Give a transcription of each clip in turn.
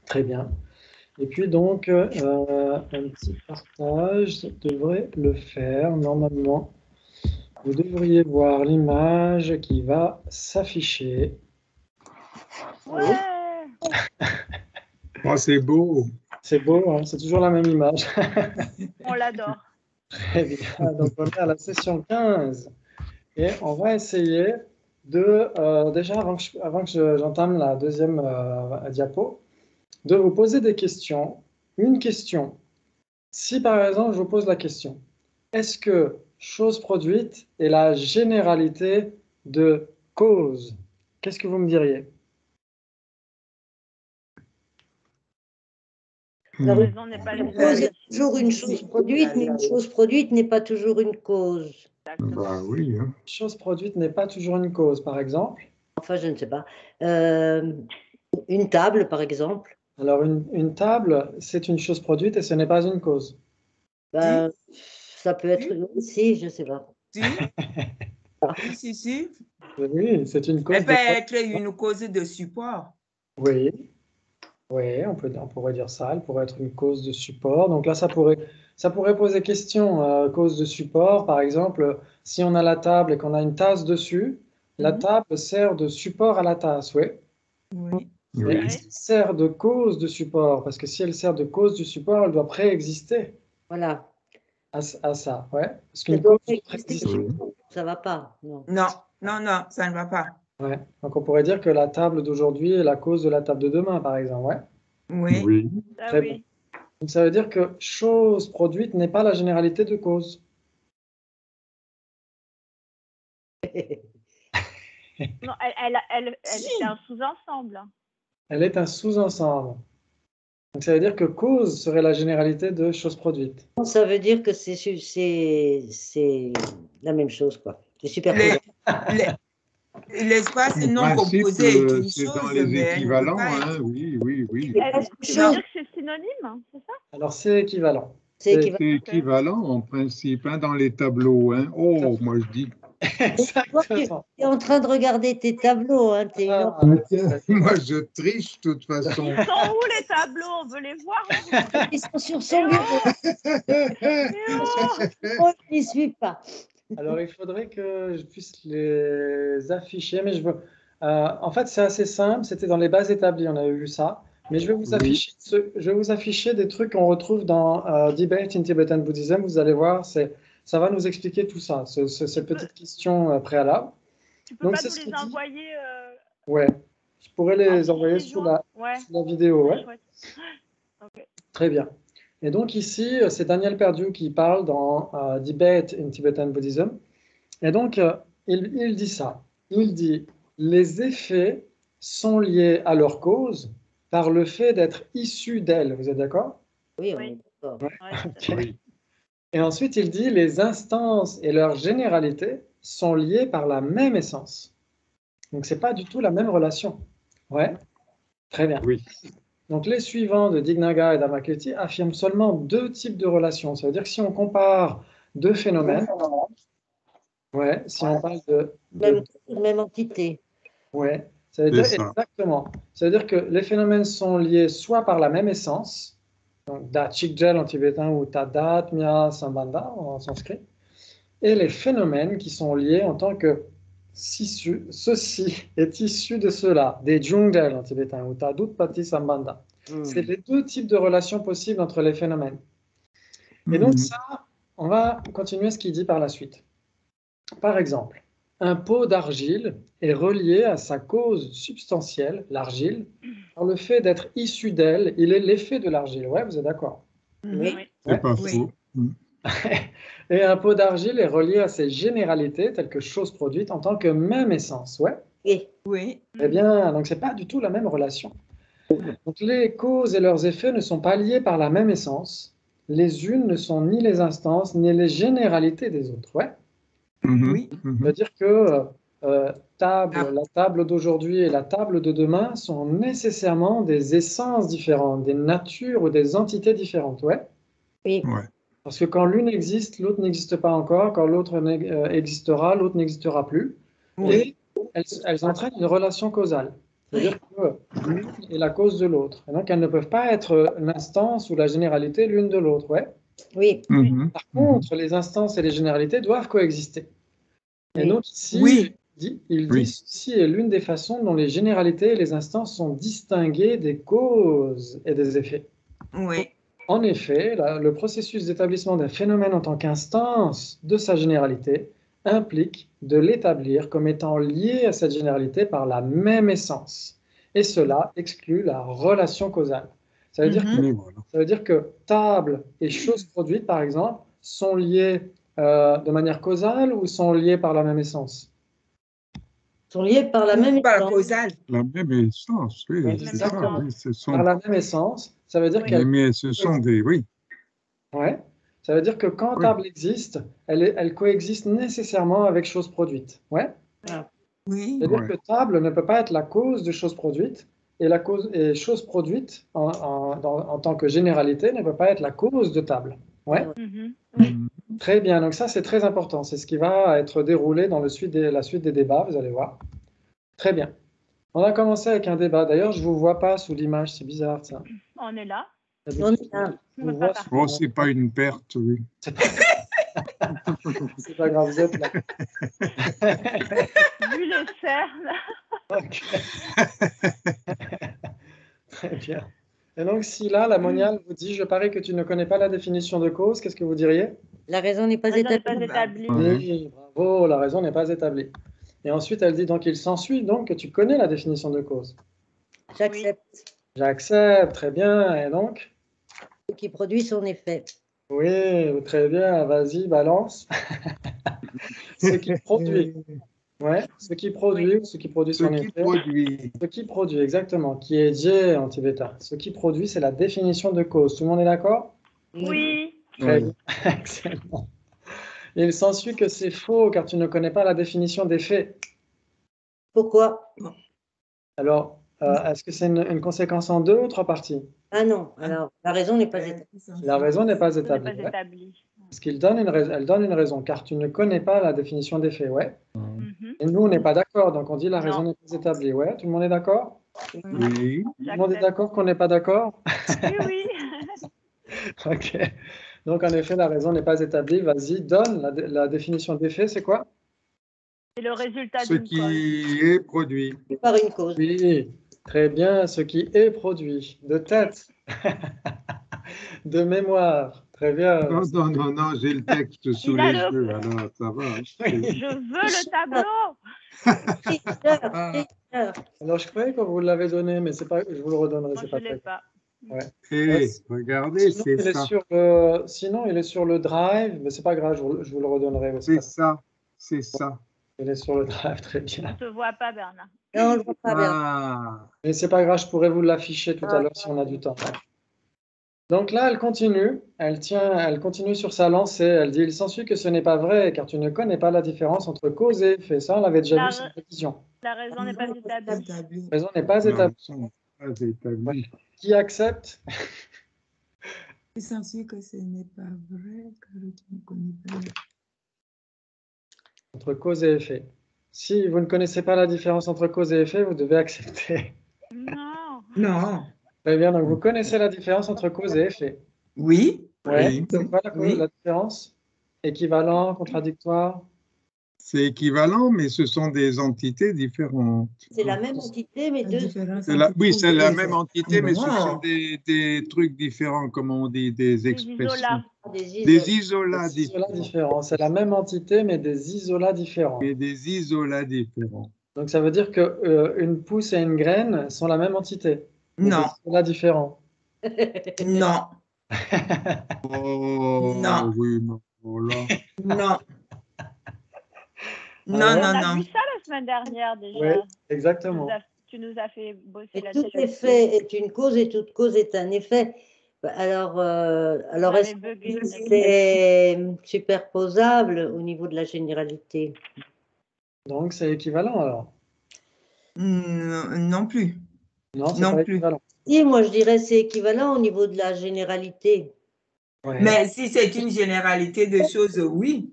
Très bien. Et puis donc, un petit partage devrait le faire. Normalement, vous devriez voir l'image qui va s'afficher. Ouais. Oh, c'est beau. C'est beau, hein, c'est toujours la même image. On l'adore. Très bien. Donc, on est à la session 15. Et on va essayer de, déjà, avant que j'entame la deuxième diapo, de vous poser des questions. Une question. Si par exemple, je vous pose la question, est-ce que chose produite est la généralité de cause? Qu'est-ce que vous me diriez? La Raison n'est pas Une cause est toujours une chose produite, mais une chose produite n'est pas toujours une cause. Bah oui. Hein. Chose produite n'est pas toujours une cause, par exemple. Enfin, je ne sais pas. Une table, par exemple. Alors, une table, c'est une chose produite et ce n'est pas une cause. Ben, ça peut être aussi, je ne sais pas. Si. Oui, c'est une cause. Elle peut être une cause de support. Oui, oui, on pourrait dire ça. Elle pourrait être une cause de support. Donc là, ça pourrait poser question. Cause de support, par exemple, si on a la table et qu'on a une tasse dessus, la table sert de support à la tasse, oui. Oui. Et elle sert de cause de support, parce que si elle sert de cause du support, elle doit préexister. Voilà. À ça, ouais. Parce qu'une Ça doit cause préexister. Ça ne va pas. Non, ça ne va pas. Ouais. Donc on pourrait dire que la table d'aujourd'hui est la cause de la table de demain, par exemple, ouais. Oui. Très bien. Donc ça veut dire que chose produite n'est pas la généralité de cause. Non, c'est un sous-ensemble. Elle est un sous-ensemble. Donc ça veut dire que cause serait la généralité de chose produite. Ça veut dire que c'est la même chose, quoi. C'est super. L'espace non composé est une c'est chose, dans les mais équivalents, hein, oui. Tu veux dire que c'est synonyme, c'est ça? Alors c'est équivalent. C'est équivalent en principe, hein, dans les tableaux. Hein. Oh, moi je dis. Exactement. Tu es en train de regarder tes tableaux. Hein, moi je triche de toute façon. Ils sont où les tableaux? On veut les voir. Ils sont sur son bureau. Moi, je n'y suis pas. Alors, il faudrait que je puisse les afficher, mais en fait, c'est assez simple. C'était dans les bases établies, on avait vu ça. Mais je vais vous afficher des trucs qu'on retrouve dans Debate in Tibetan Buddhism. Vous allez voir, ça va nous expliquer tout ça, ces petites questions préalables. Tu peux pas nous les envoyer Ouais, je pourrais les envoyer sous la vidéo. Ouais. Okay. Très bien. Et donc ici, c'est Daniel Perdue qui parle dans Debate in Tibetan Buddhism. Et donc, il dit ça. Il dit, les effets sont liés à leur cause par le fait d'être issus d'elles. Vous êtes d'accord? Oui, on est d'accord. Oui. Et ensuite, il dit, les instances et leur généralité sont liées par la même essence. Donc, ce n'est pas du tout la même relation. Ouais, très bien. Oui. Donc, les suivants de Dignaga et d'Amakirti affirment seulement deux types de relations. Ça veut dire que si on compare deux phénomènes, si on parle de même entité. Ouais, ça veut dire exactement. Ça veut dire que les phénomènes sont liés soit par la même essence, donc Da Chikjel en tibétain ou Tadat Mya Sambandha en sanskrit, et les phénomènes qui sont liés en tant que ceci est issu de cela, des Jungdel en tibétain ou Tadut Pati Sambandha. C'est les deux types de relations possibles entre les phénomènes. Et donc ça, on va continuer ce qu'il dit par la suite. Par exemple, un pot d'argile est relié à sa cause substantielle, l'argile, par le fait d'être issu d'elle. Il est l'effet de l'argile. Ouais, vous êtes d'accord? Oui. C'est pas faux. Et un pot d'argile est relié à ses généralités, telles que choses produites, en tant que même essence. Ouais. Oui. Eh bien, donc c'est pas du tout la même relation. Donc les causes et leurs effets ne sont pas liés par la même essence. Les unes ne sont ni les instances, ni les généralités des autres. Ouais. Oui. C'est-à-dire que la table d'aujourd'hui et la table de demain sont nécessairement des essences différentes, des natures ou des entités différentes. Ouais. Oui. Parce que quand l'une existe, l'autre n'existe pas encore. Quand l'autre existera, l'autre n'existera plus. Oui. Et elles entraînent une relation causale. C'est-à-dire que l'une est la cause de l'autre. Et donc, elles ne peuvent pas être l'instance ou la généralité l'une de l'autre. Ouais. Oui. Par contre, les instances et les généralités doivent coexister. Et Oui. donc, ici, Oui. il dit ceci est l'une des façons dont les généralités et les instances sont distinguées des causes et des effets. Oui. En effet, le processus d'établissement d'un phénomène en tant qu'instance de sa généralité implique de l'établir comme étant lié à cette généralité par la même essence. Et cela exclut la relation causale. Ça veut, ça veut dire que table et chose produite, par exemple, sont liées de manière causale ou sont liées par la même essence? Sont liés par la même Par la essence. causale. La même essence, oui. Même C'est ça, essence. oui, ce sont, Par la même essence, ça veut dire qu'elles... mais ce sont des, oui. Ouais. Ça veut dire que quand Oui. table existe, elle coexiste nécessairement avec chose produite. Ouais. Oui. C'est-à-dire que table ne peut pas être la cause de chose produite et la cause et chose produite en tant que généralité ne peut pas être la cause de table. Ouais. Oui. Très bien. Donc ça c'est très important. C'est ce qui va être déroulé dans la suite des débats. Vous allez voir. Très bien. On a commencé avec un débat. D'ailleurs, je vous vois pas sous l'image. C'est bizarre ça. On est là. On est là. Je vous vois sous- Oh, c'est pas une perte, oui. C'est pas grave. Vous êtes là. Vu les cernes. Ok. Très bien. Et donc, si là, la moniale vous dit, je parie que tu ne connais pas la définition de cause, qu'est-ce que vous diriez? La raison n'est pas La raison n'est pas établie. établie. Oui, bravo, la raison n'est pas établie. Et ensuite, elle dit, donc, il s'ensuit donc que tu connais la définition de cause. J'accepte. J'accepte, très bien. Et donc? Ce qui produit son effet. Oui, très bien, vas-y, balance. Ce qui produit. Ouais, ce qui produit ou ce qui produit Ce son qui effet. produit. Ce qui produit, exactement, qui est J en tibétain. Ce qui produit, c'est la définition de cause. Tout le monde est d'accord? Oui. Très bien, excellent. Il s'ensuit que c'est faux car tu ne connais pas la définition des faits. Pourquoi? Alors, est-ce que c'est une conséquence en 2 ou 3 parties? Ah non, alors la raison n'est pas établie. La raison n'est pas Ce n'est établie. pas Ouais. établi. Parce qu'elle donne une raison car tu ne connais pas la définition des faits. Ouais. Mhm. Et nous, on n'est pas d'accord, donc on dit la raison Non. n'est pas établie. Ouais, tout le monde est d'accord? Oui. Tout le monde est d'accord qu'on n'est pas d'accord? Oui, oui. Ok. Donc, en effet, la raison n'est pas établie. Vas-y, donne la définition des faits, c'est quoi? C'est le résultat Ce d'une cause. qui est produit. Par une cause. Oui, très bien, ce qui est produit. De tête, de mémoire. Très bien. Non, non, non, non, j'ai le texte sous Il a les le- yeux, alors ça va. Je veux le tableau. Tricheur. Alors, je croyais que vous l'avez donné, mais c'est pas, je vous le redonnerai, Non, c'est je pas ne l'ai très grave. pas. Ouais. Et regardez, Sinon, c'est il est ça. sinon, il est sur le drive, mais c'est pas grave, je vous le redonnerai. mais C'est ça. C'est ça. Il est sur le drive, très On bien. ne te voit pas, Bernard. Non, on ne voit pas bien. Ah, Mais c'est pas grave, je pourrais vous l'afficher tout à l'heure si on a du temps. Donc là, elle continue, elle continue sur sa lancée. Elle dit, il s'ensuit que ce n'est pas vrai, car tu ne connais pas la différence entre cause et effet. Ça, on l'avait déjà vu, cette révision. La raison n'est pas établie. La raison n'est pas non, établie. ça n'est pas établi. Qui accepte? Il s'ensuit que ce n'est pas vrai, car tu ne connais pas. Entre cause et effet. Si vous ne connaissez pas la différence entre cause et effet, vous devez accepter. Non. Non. Très bien, donc vous connaissez la différence entre cause et effet. Oui. Ouais. Oui. C'est quoi Oui. la différence? Équivalent, contradictoire? C'est équivalent, mais ce sont des entités différentes. C'est la même entité, mais deux. Oui, c'est la même entité, mais ce Non. sont des trucs différents, comme on dit, des expressions. isolats. Des isolats Des isolats différents. différents. C'est la même entité, mais des isolats différents. Et des isolats différents. Donc ça veut dire que une pousse et une graine sont la même entité. mais Non. Des isolats différents. Non. Oh, Non. oui, non. Voilà. Non. Non, ouais. non, On a non. vu ça la semaine dernière déjà. Oui, exactement. Tu nous as fait bosser Et là-dessus. tout effet est une cause et toute cause est un effet. Alors est-ce que c'est superposable au niveau de la généralité? Donc c'est équivalent alors? Non plus. Non, c'est Non pas plus. équivalent. Si, moi je dirais c'est équivalent au niveau de la généralité. Ouais. Mais si c'est une généralité de choses, oui.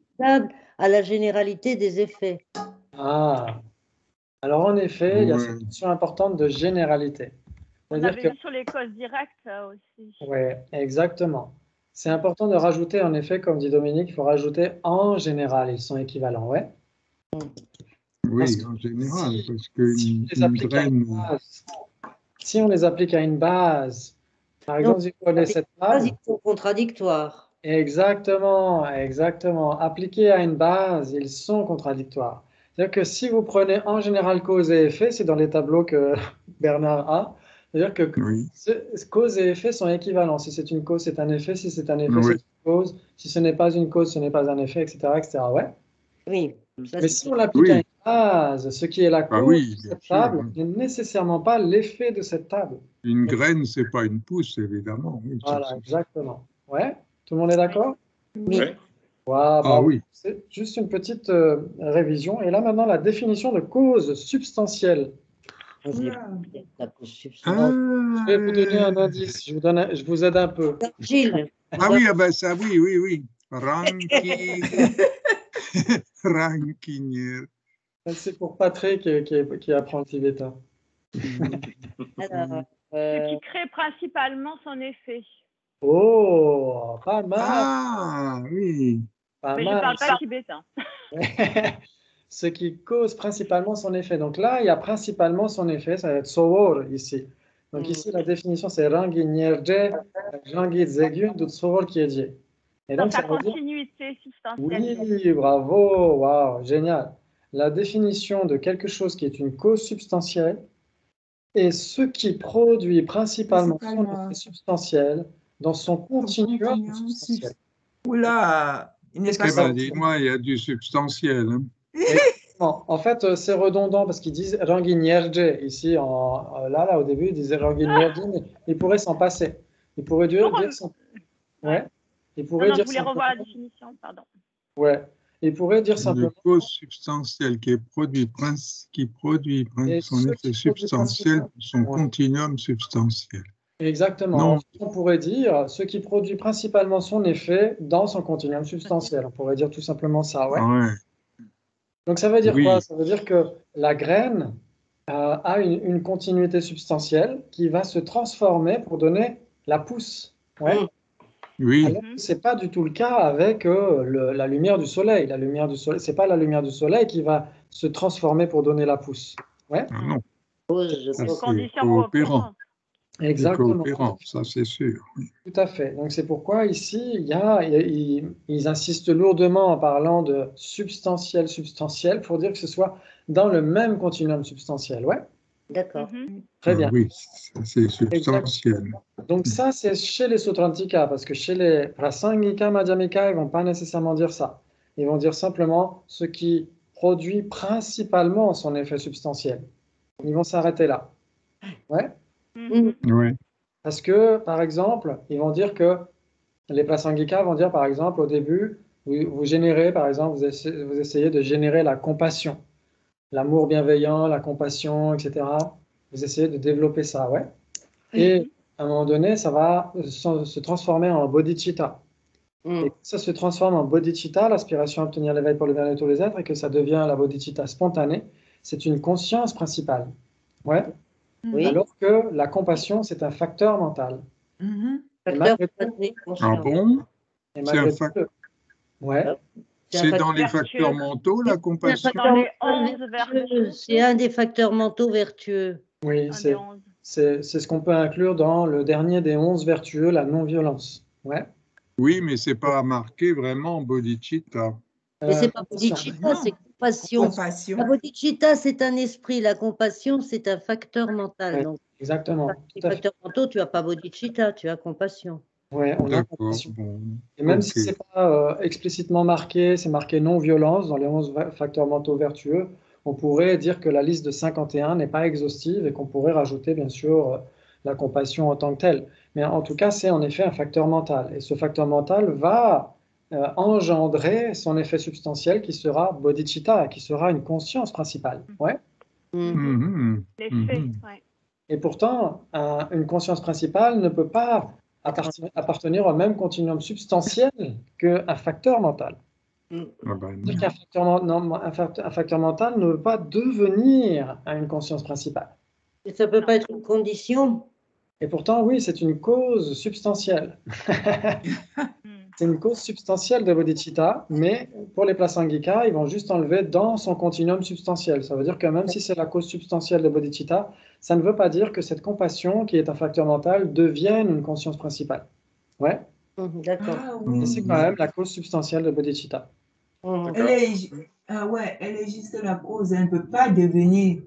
À la généralité des effets. Ah, Alors, en effet, il y a Ouais. cette notion importante de généralité. On C'est-à-dire avait que, vu sur les causes directes ça aussi. oui, exactement. C'est important de rajouter, en effet, comme dit Dominique, il faut rajouter en général, ils sont équivalents, ouais. Parce Oui, que en général, si, parce si on qu'une les applique à une graine, base, si on les applique à une base, par Non, exemple, si vous prenez cette pas, table, ils sont contradictoires. exactement, exactement. Appliqués à une base, ils sont contradictoires. C'est-à-dire que si vous prenez en général cause et effet, c'est dans les tableaux que Bernard a, c'est-à-dire que oui, cause et effet sont équivalents. Si c'est une cause, c'est un effet. Si c'est un effet, c'est oui, une cause. Si ce n'est pas une cause, ce n'est pas un effet, etc., etc. Ouais. Oui, ça Mais c'est si on l'applique à une oui, base, ce qui est la ah cause oui, de bien cette sûr. table n'est nécessairement pas l'effet de cette table. Une graine, c'est pas une pousse, évidemment. Oui, ça, Voilà, exactement. Ouais, tout le monde est d'accord? Oui. Oui. Voilà, Ah bravo. oui, C'est juste une petite révision. Et là, maintenant, la définition de cause substantielle. Moi, je l'ai Oula. pas, la cause Alors, substantielle. je vais vous donner un ah, indice. Je vous aide un peu. Gilles, ah oui, ah ben ça, oui, oui, oui. Rancunière. C'est pour Patrick qui apprend le tibétain. alors, Ce qui crée principalement son effet. Oh, pas mal, Ah oui, pas Mais je mal. parle pas tibétain. Ce qui cause principalement son effet. Donc là, il y a principalement son effet, ça va être sowor ici. Donc ici, la définition, c'est rangi nyerje, rangi zegun, dut sowor kiedje. Et Dans donc, sa ça veut dire, continuité substantielle. oui, bravo, waouh, génial. La définition de quelque chose qui est une cause substantielle est ce qui produit principalement son Principalement. effet substantiel dans son continuum Continuum substantiel. Oula, il n'est Qu'est-ce que pas eh ça ben veut dire? dis-moi, il y a du substantiel. Hein. Exactement. En fait, c'est redondant parce qu'ils disent Rangi Nyerje. Ici, là, au début, ils disaient Rangi Nyerje, mais ils pourraient s'en passer. Ils pourraient dire, ouais. Ils pourraient Non, je dire voulais revoir la simplement, définition, pardon. ouais. Ils pourraient dire Une simplement, cause substantielle qui produit et son ce effet qui produit substantiel, principalement. son Ouais. continuum substantiel. Exactement. Non, Ensuite, on pourrait dire ce qui produit principalement son effet dans son continuum substantiel. On pourrait dire tout simplement ça, ouais. ouais, Donc ça veut dire quoi? oui, Ça veut dire que la graine a une continuité substantielle qui va se transformer pour donner la pousse. Ouais. oui, Alors que ce n'est pas du tout le cas avec la lumière du soleil. La lumière du soleil, c'est pas la lumière du soleil qui va se transformer pour donner la pousse. Ouais. ah non, cause, ça, Une c'est condition coopérant, coopérante. c'est Exactement. coopérant, ça c'est sûr. Oui. Tout à fait. Donc c'est pourquoi ici, ils insistent lourdement en parlant de substantiel, substantiel, pour dire que ce soit dans le même continuum substantiel. Ouais. d'accord. Très Ah bien. oui, c'est Exact. substantiel. Donc ça, c'est chez les Sutrantika, parce que chez les Prasangika, Madhyamika, ils vont pas nécessairement dire ça. Ils vont dire simplement ce qui produit principalement son effet substantiel. Ils vont s'arrêter là. Ouais. Oui, Parce que, par exemple, ils vont dire que les Prasangika vont dire, par exemple, au début, vous générez, par exemple, vous essayez de générer la compassion, l'amour bienveillant, la compassion, etc. Vous essayez de développer ça, ouais. Et à un moment donné, ça va se transformer en bodhicitta. Et quand ça se transforme en bodhicitta, l'aspiration à obtenir l'éveil pour le bien de tous les êtres, et que ça devient la bodhicitta spontanée, c'est une conscience principale. Ouais. Oui. Alors que la compassion, c'est un facteur mental. Mhm. Et Facteur malgré tout, mental ah conscient. bon? et C'est malgré un fac- tout, ouais, C'est un c'est facteur dans les vertueux. facteurs mentaux, la C'est un compassion? facteur Dans les mental 11 vertueux. vertus. C'est un des facteurs mentaux vertueux. oui, Un des 11. c'est ce qu'on peut inclure dans le dernier des 11 vertueux, la non-violence. Ouais. Oui, mais c'est pas marqué vraiment bodhicitta. Mais c'est pas Attention. bodhicitta, Non. c'est compassion. Compassion. La bodhicitta, c'est un esprit. La compassion, c'est un facteur mental. Ouais, Donc, exactement. les Tout à fait. facteurs mentaux, tu n'as pas bodhicitta, tu as compassion. Ouais, on a D'accord, compassion. bon, Et même ok. si ce n'est pas explicitement marqué, c'est marqué non-violence dans les 11 facteurs mentaux vertueux, on pourrait dire que la liste de 51 n'est pas exhaustive et qu'on pourrait rajouter bien sûr la compassion en tant que telle. Mais en tout cas, c'est en effet un facteur mental. Et ce facteur mental va engendrer son effet substantiel qui sera bodhicitta, qui sera une conscience principale. Ouais. Mhm, L'effet, mhm. ouais. Et pourtant, une conscience principale ne peut pas appartenir au même continuum substantiel qu'un facteur mental. Ah ben non. C'est-à-dire qu'un facteur mental ne veut pas devenir à une conscience principale. Et ça ne peut pas être une condition. Et pourtant, oui, c'est une cause substantielle. C'est une cause substantielle de bodhicitta, mais pour les prasangika, ils vont juste enlever dans son continuum substantiel. Ça veut dire que même si c'est la cause substantielle de bodhicitta, ça ne veut pas dire que cette compassion, qui est un facteur mental, devienne une conscience principale. Ouais. D'accord. Ah Et oui. c'est quand même la cause substantielle de bodhicitta. Elle est, ouais, elle est juste la cause, elle ne peut pas devenir.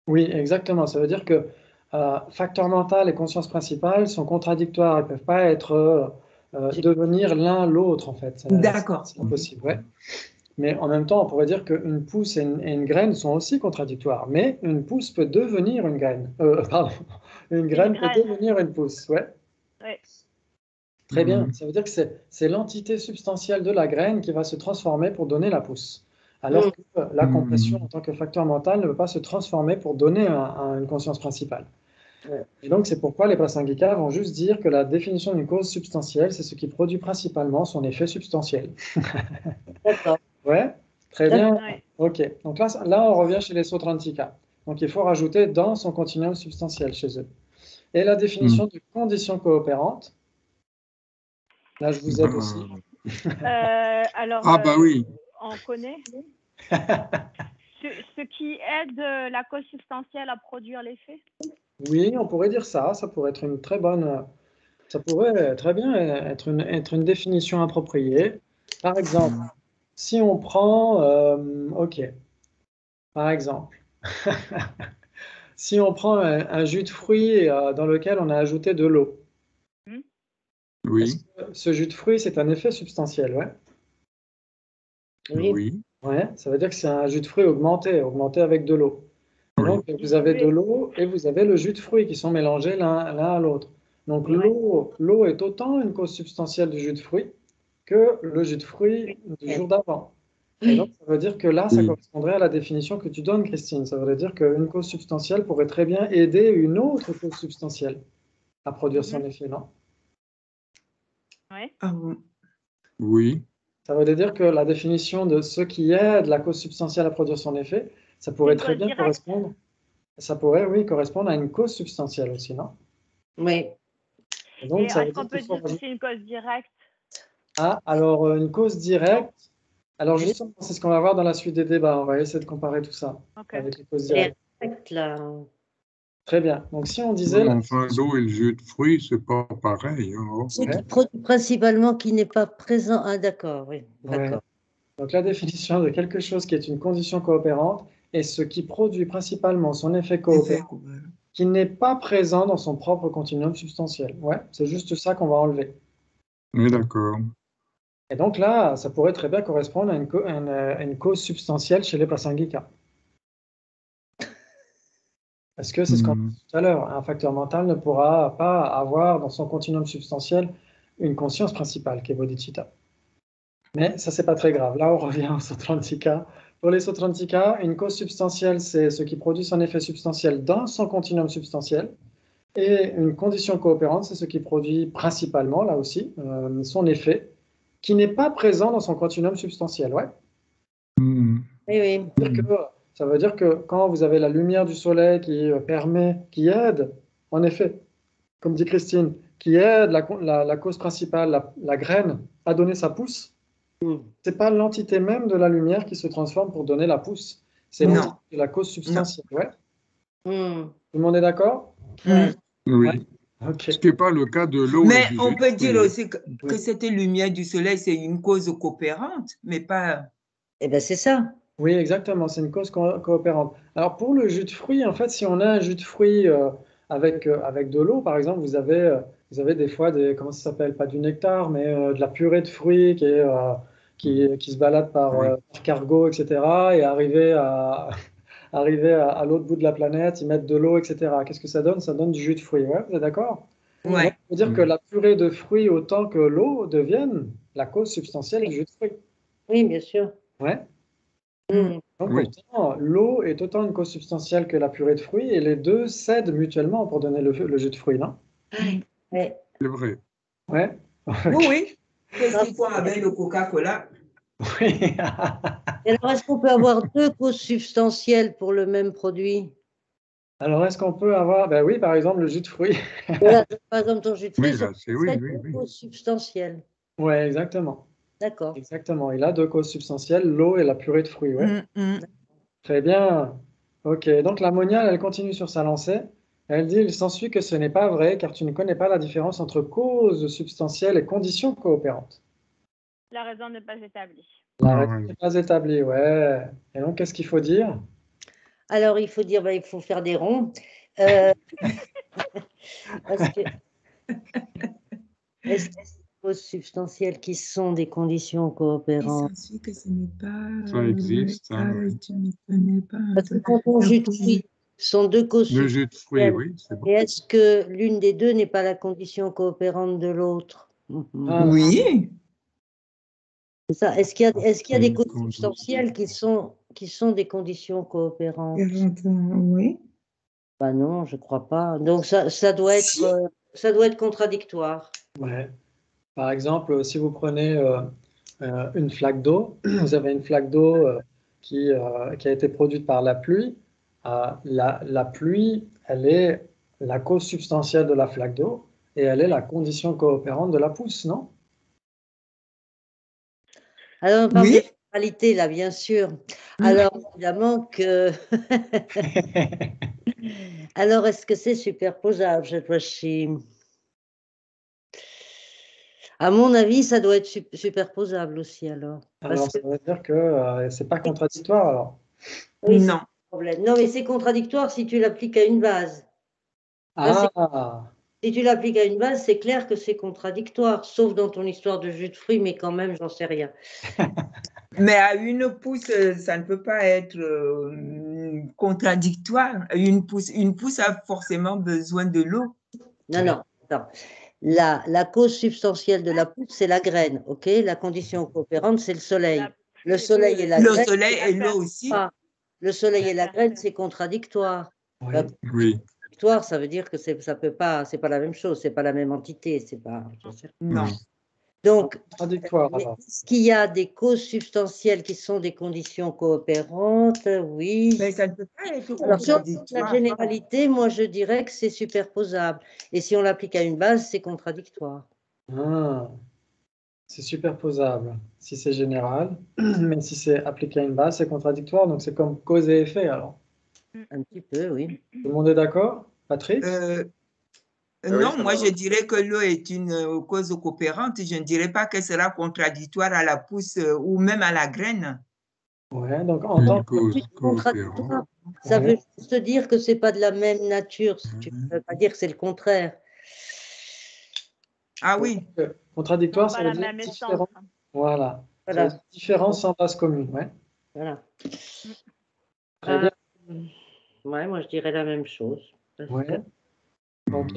Oui, exactement. Ça veut dire que facteur mental et conscience principale sont contradictoires. Ils ne peuvent pas être devenir l'un l'autre, en fait. D'accord. C'est impossible, ouais. Mais en même temps, on pourrait dire qu'une pousse et une graine sont aussi contradictoires. Mais une pousse peut devenir une graine. Pardon. Une graine peut devenir une pousse, ouais. Ouais. Très bien. Ça veut dire que c'est l'entité substantielle de la graine qui va se transformer pour donner la pousse. Alors que la compassion, en tant que facteur mental, ne veut pas se transformer pour donner une conscience principale. Et donc, c'est pourquoi les prasangika vont juste dire que la définition d'une cause substantielle, c'est ce qui produit principalement son effet substantiel. D'accord. Ouais, très bien. Ouais. Ok. Donc là, on revient chez les Sautrantika. Donc, il faut rajouter dans son continuum substantiel chez eux. Et la définition de condition coopérante. Là, je vous aide aussi. Alors, Ah bah oui. on connaît ce qui aide la cause substantielle à produire l'effet. Oui, on pourrait dire ça. Ça pourrait être une très bonne. Ça pourrait très bien être une définition appropriée. Par exemple, si on prend. Ok. Par exemple, si on prend un jus de fruits dans lequel on a ajouté de l'eau. Oui. Est-ce que ce jus de fruits, c'est un effet substantiel, ouais? Oui. Ouais, ça veut dire que c'est un jus de fruits augmenté avec de l'eau. Et Oui. donc, vous avez de l'eau et vous avez le jus de fruits qui sont mélangés l'un à l'autre. Donc, l'eau est autant une cause substantielle du jus de fruits que le jus de fruits du jour d'avant. Et donc, ça veut dire que là, ça Oui. correspondrait à la définition que tu donnes, Christine. Ça veut dire qu'une cause substantielle pourrait très bien aider une autre cause substantielle à produire son effet, non? Ouais. Ah bon. Oui. Ça veut dire que la définition de ce qui aide la cause substantielle à produire son effet, ça pourrait très bien correspondre. Ça pourrait, oui, correspondre à une cause substantielle aussi, non? Oui. Et donc, ça veut Est-ce qu'on dire peut qu'il faut dire que c'est une cause directe? Ah, alors une cause directe. Alors justement, c'est ce qu'on va voir dans la suite des débats. On va essayer de comparer tout ça avec les causes directes. Là. Très bien. Donc si on disait... Enfin, l'eau et le jus de fruits, c'est pas pareil. Hein. Ce qui produit principalement qui n'est pas présent. Ah, d'accord, oui. D'accord. Donc la définition de quelque chose qui est une condition coopérante est ce qui produit principalement son effet coopérant, qui n'est pas présent dans son propre continuum substantiel. Ouais, c'est juste ça qu'on va enlever. Oui, d'accord. Et donc là, ça pourrait très bien correspondre à une cause substantielle chez les prasangika. Parce que c'est ce qu'on dit tout à l'heure, un facteur mental ne pourra pas avoir dans son continuum substantiel une conscience principale, qui est bodhicitta. Mais ça, c'est pas très grave. Là, on revient aux Sautrantika. Pour les Sautrantika, une cause substantielle, c'est ce qui produit son effet substantiel dans son continuum substantiel. Et une condition coopérante, c'est ce qui produit principalement, là aussi, son effet, qui n'est pas présent dans son continuum substantiel. Ouais. Oui, oui. Ça veut dire que quand vous avez la lumière du soleil qui aide, en effet, comme dit Christine, qui aide la cause principale, la graine, à donner sa pousse, c'est pas l'entité même de la lumière qui se transforme pour donner la pousse. C'est l'entité de la cause substantielle. Ouais. Tout le monde est d'accord? Oui. Ouais. Okay. Ce qui n'est pas le cas de l'eau. Mais on peut dire aussi que cette lumière du soleil, c'est une cause coopérante, mais pas... Eh bien, c'est ça. Oui, exactement, c'est une cause coopérante. Alors, pour le jus de fruits, en fait, si on a un jus de fruits avec de l'eau, par exemple, vous avez des fois comment ça s'appelle? Pas du nectar, mais de la purée de fruits qui se balade par cargo, etc. Et arriver à l'autre bout de la planète, ils mettent de l'eau, etc. Qu'est-ce que ça donne? Ça donne du jus de fruits. Ouais, vous êtes d'accord? Ouais. Ça veut dire que la purée de fruits, autant que l'eau, deviennent la cause substantielle du jus de fruits. Oui, bien sûr. Ouais. Donc, pourtant, l'eau est autant une cause substantielle que la purée de fruits et les deux s'aident mutuellement pour donner le jus de fruits, non? Oui. C'est vrai. Ouais. Oui, oui. Qu'est-ce qu'ils font avec le Coca-Cola? Oui. Et alors, est-ce qu'on peut avoir deux causes substantielles pour le même produit? Alors, est-ce qu'on peut avoir, ben oui, par exemple, le jus de fruits. Voilà, par exemple, ton jus de fruits, Oui, ça là, c'est oui, serait oui, deux oui. causes substantielles. Oui, exactement. D'accord. Exactement. Il a deux causes substantielles, l'eau et la purée de fruits. Ouais. Mm. Très bien. Ok. Donc, la moniale, elle continue sur sa lancée. Elle dit, il s'ensuit que ce n'est pas vrai, car tu ne connais pas la différence entre cause substantielle et conditions coopérantes. La raison n'est pas établie. La Ah, règle ouais. n'est pas établie, ouais. Et donc, qu'est-ce qu'il faut dire? Alors, il faut dire, ben, il faut faire des ronds. Parce que est-ce qu'il y a des causes substantielles qui sont des conditions Il coopérantes? s'ensuit que ce n'est pas Ça existe. car Hein, oui. tu ne connais pas Parce que quand on la jus de cause. fruits sont deux causes Le jus de fruits, substantielles, oui, c'est bon. et est-ce que l'une des deux n'est pas la condition coopérante de l'autre? Ah, Oui. C'est ça. Est-ce qu'il y a C'est des une causes condition. substantielles qui sont des conditions coopérantes? Oui. Ben non, je crois pas. Donc ça doit être contradictoire. ouais. Par exemple, si vous prenez une flaque d'eau, vous avez une flaque d'eau qui a été produite par la pluie. La pluie, elle est la cause substantielle de la flaque d'eau et elle est la condition coopérante de la pousse, non? Alors, on parle Oui. de généralité, là, bien sûr. Alors, évidemment que... Alors, est-ce que c'est superposable, cette fois-ci? À mon avis, ça doit être superposable aussi, alors. Parce Alors, que, ça veut dire que c'est pas contradictoire, alors. oui, c'est Non. le problème. Non, mais c'est contradictoire si tu l'appliques à une base. Là, Ah, si tu l'appliques à une base, c'est clair que c'est contradictoire, sauf dans ton histoire de jus de fruits, mais quand même, j'en sais rien. Mais à une pousse, ça ne peut pas être contradictoire. Une pousse a forcément besoin de l'eau. Non, non, attends. La cause substantielle de la pousse, c'est la graine, ok? La condition coopérante, c'est le soleil. La Le pluie. soleil et la Le graine, soleil et l'eau D'accord. aussi. ah, le soleil et la graine, c'est contradictoire. oui. La Oui. contradictoire, ça veut dire que ça peut pas, c'est pas la même chose, c'est pas la même entité, c'est pas. Non. Donc, Contradictoire, mais alors. est-ce qu'il y a des causes substantielles qui sont des conditions coopérantes? Oui. Mais ça ne peut pas être Alors, si on prend la contradictoire. généralité, moi, je dirais que c'est superposable. Et si on l'applique à une base, c'est contradictoire. Ah, c'est superposable si c'est général, mais si c'est appliqué à une base, c'est contradictoire, donc c'est comme cause et effet, alors. Un petit peu, oui. Tout le monde est d'accord? Patrice? Euh, Ah oui, non, ça moi va. je dirais que l'eau est une cause coopérante. Je ne dirais pas qu'elle sera contradictoire à la pousse ou même à la graine. Ouais, donc en tant Une que... cause coopérante. Contradictoire, ça Ouais. veut juste dire que c'est pas de la même nature. Si tu ne veux pas dire que c'est le contraire. Ah oui. Contradictoire, Non, ça pas veut la dire même essence. différent. Voilà. Ça veut Voilà. dire différent sans base commune. Ouais. Voilà. Très bien. Ouais, moi je dirais la même chose. Parce que Ouais. Ok.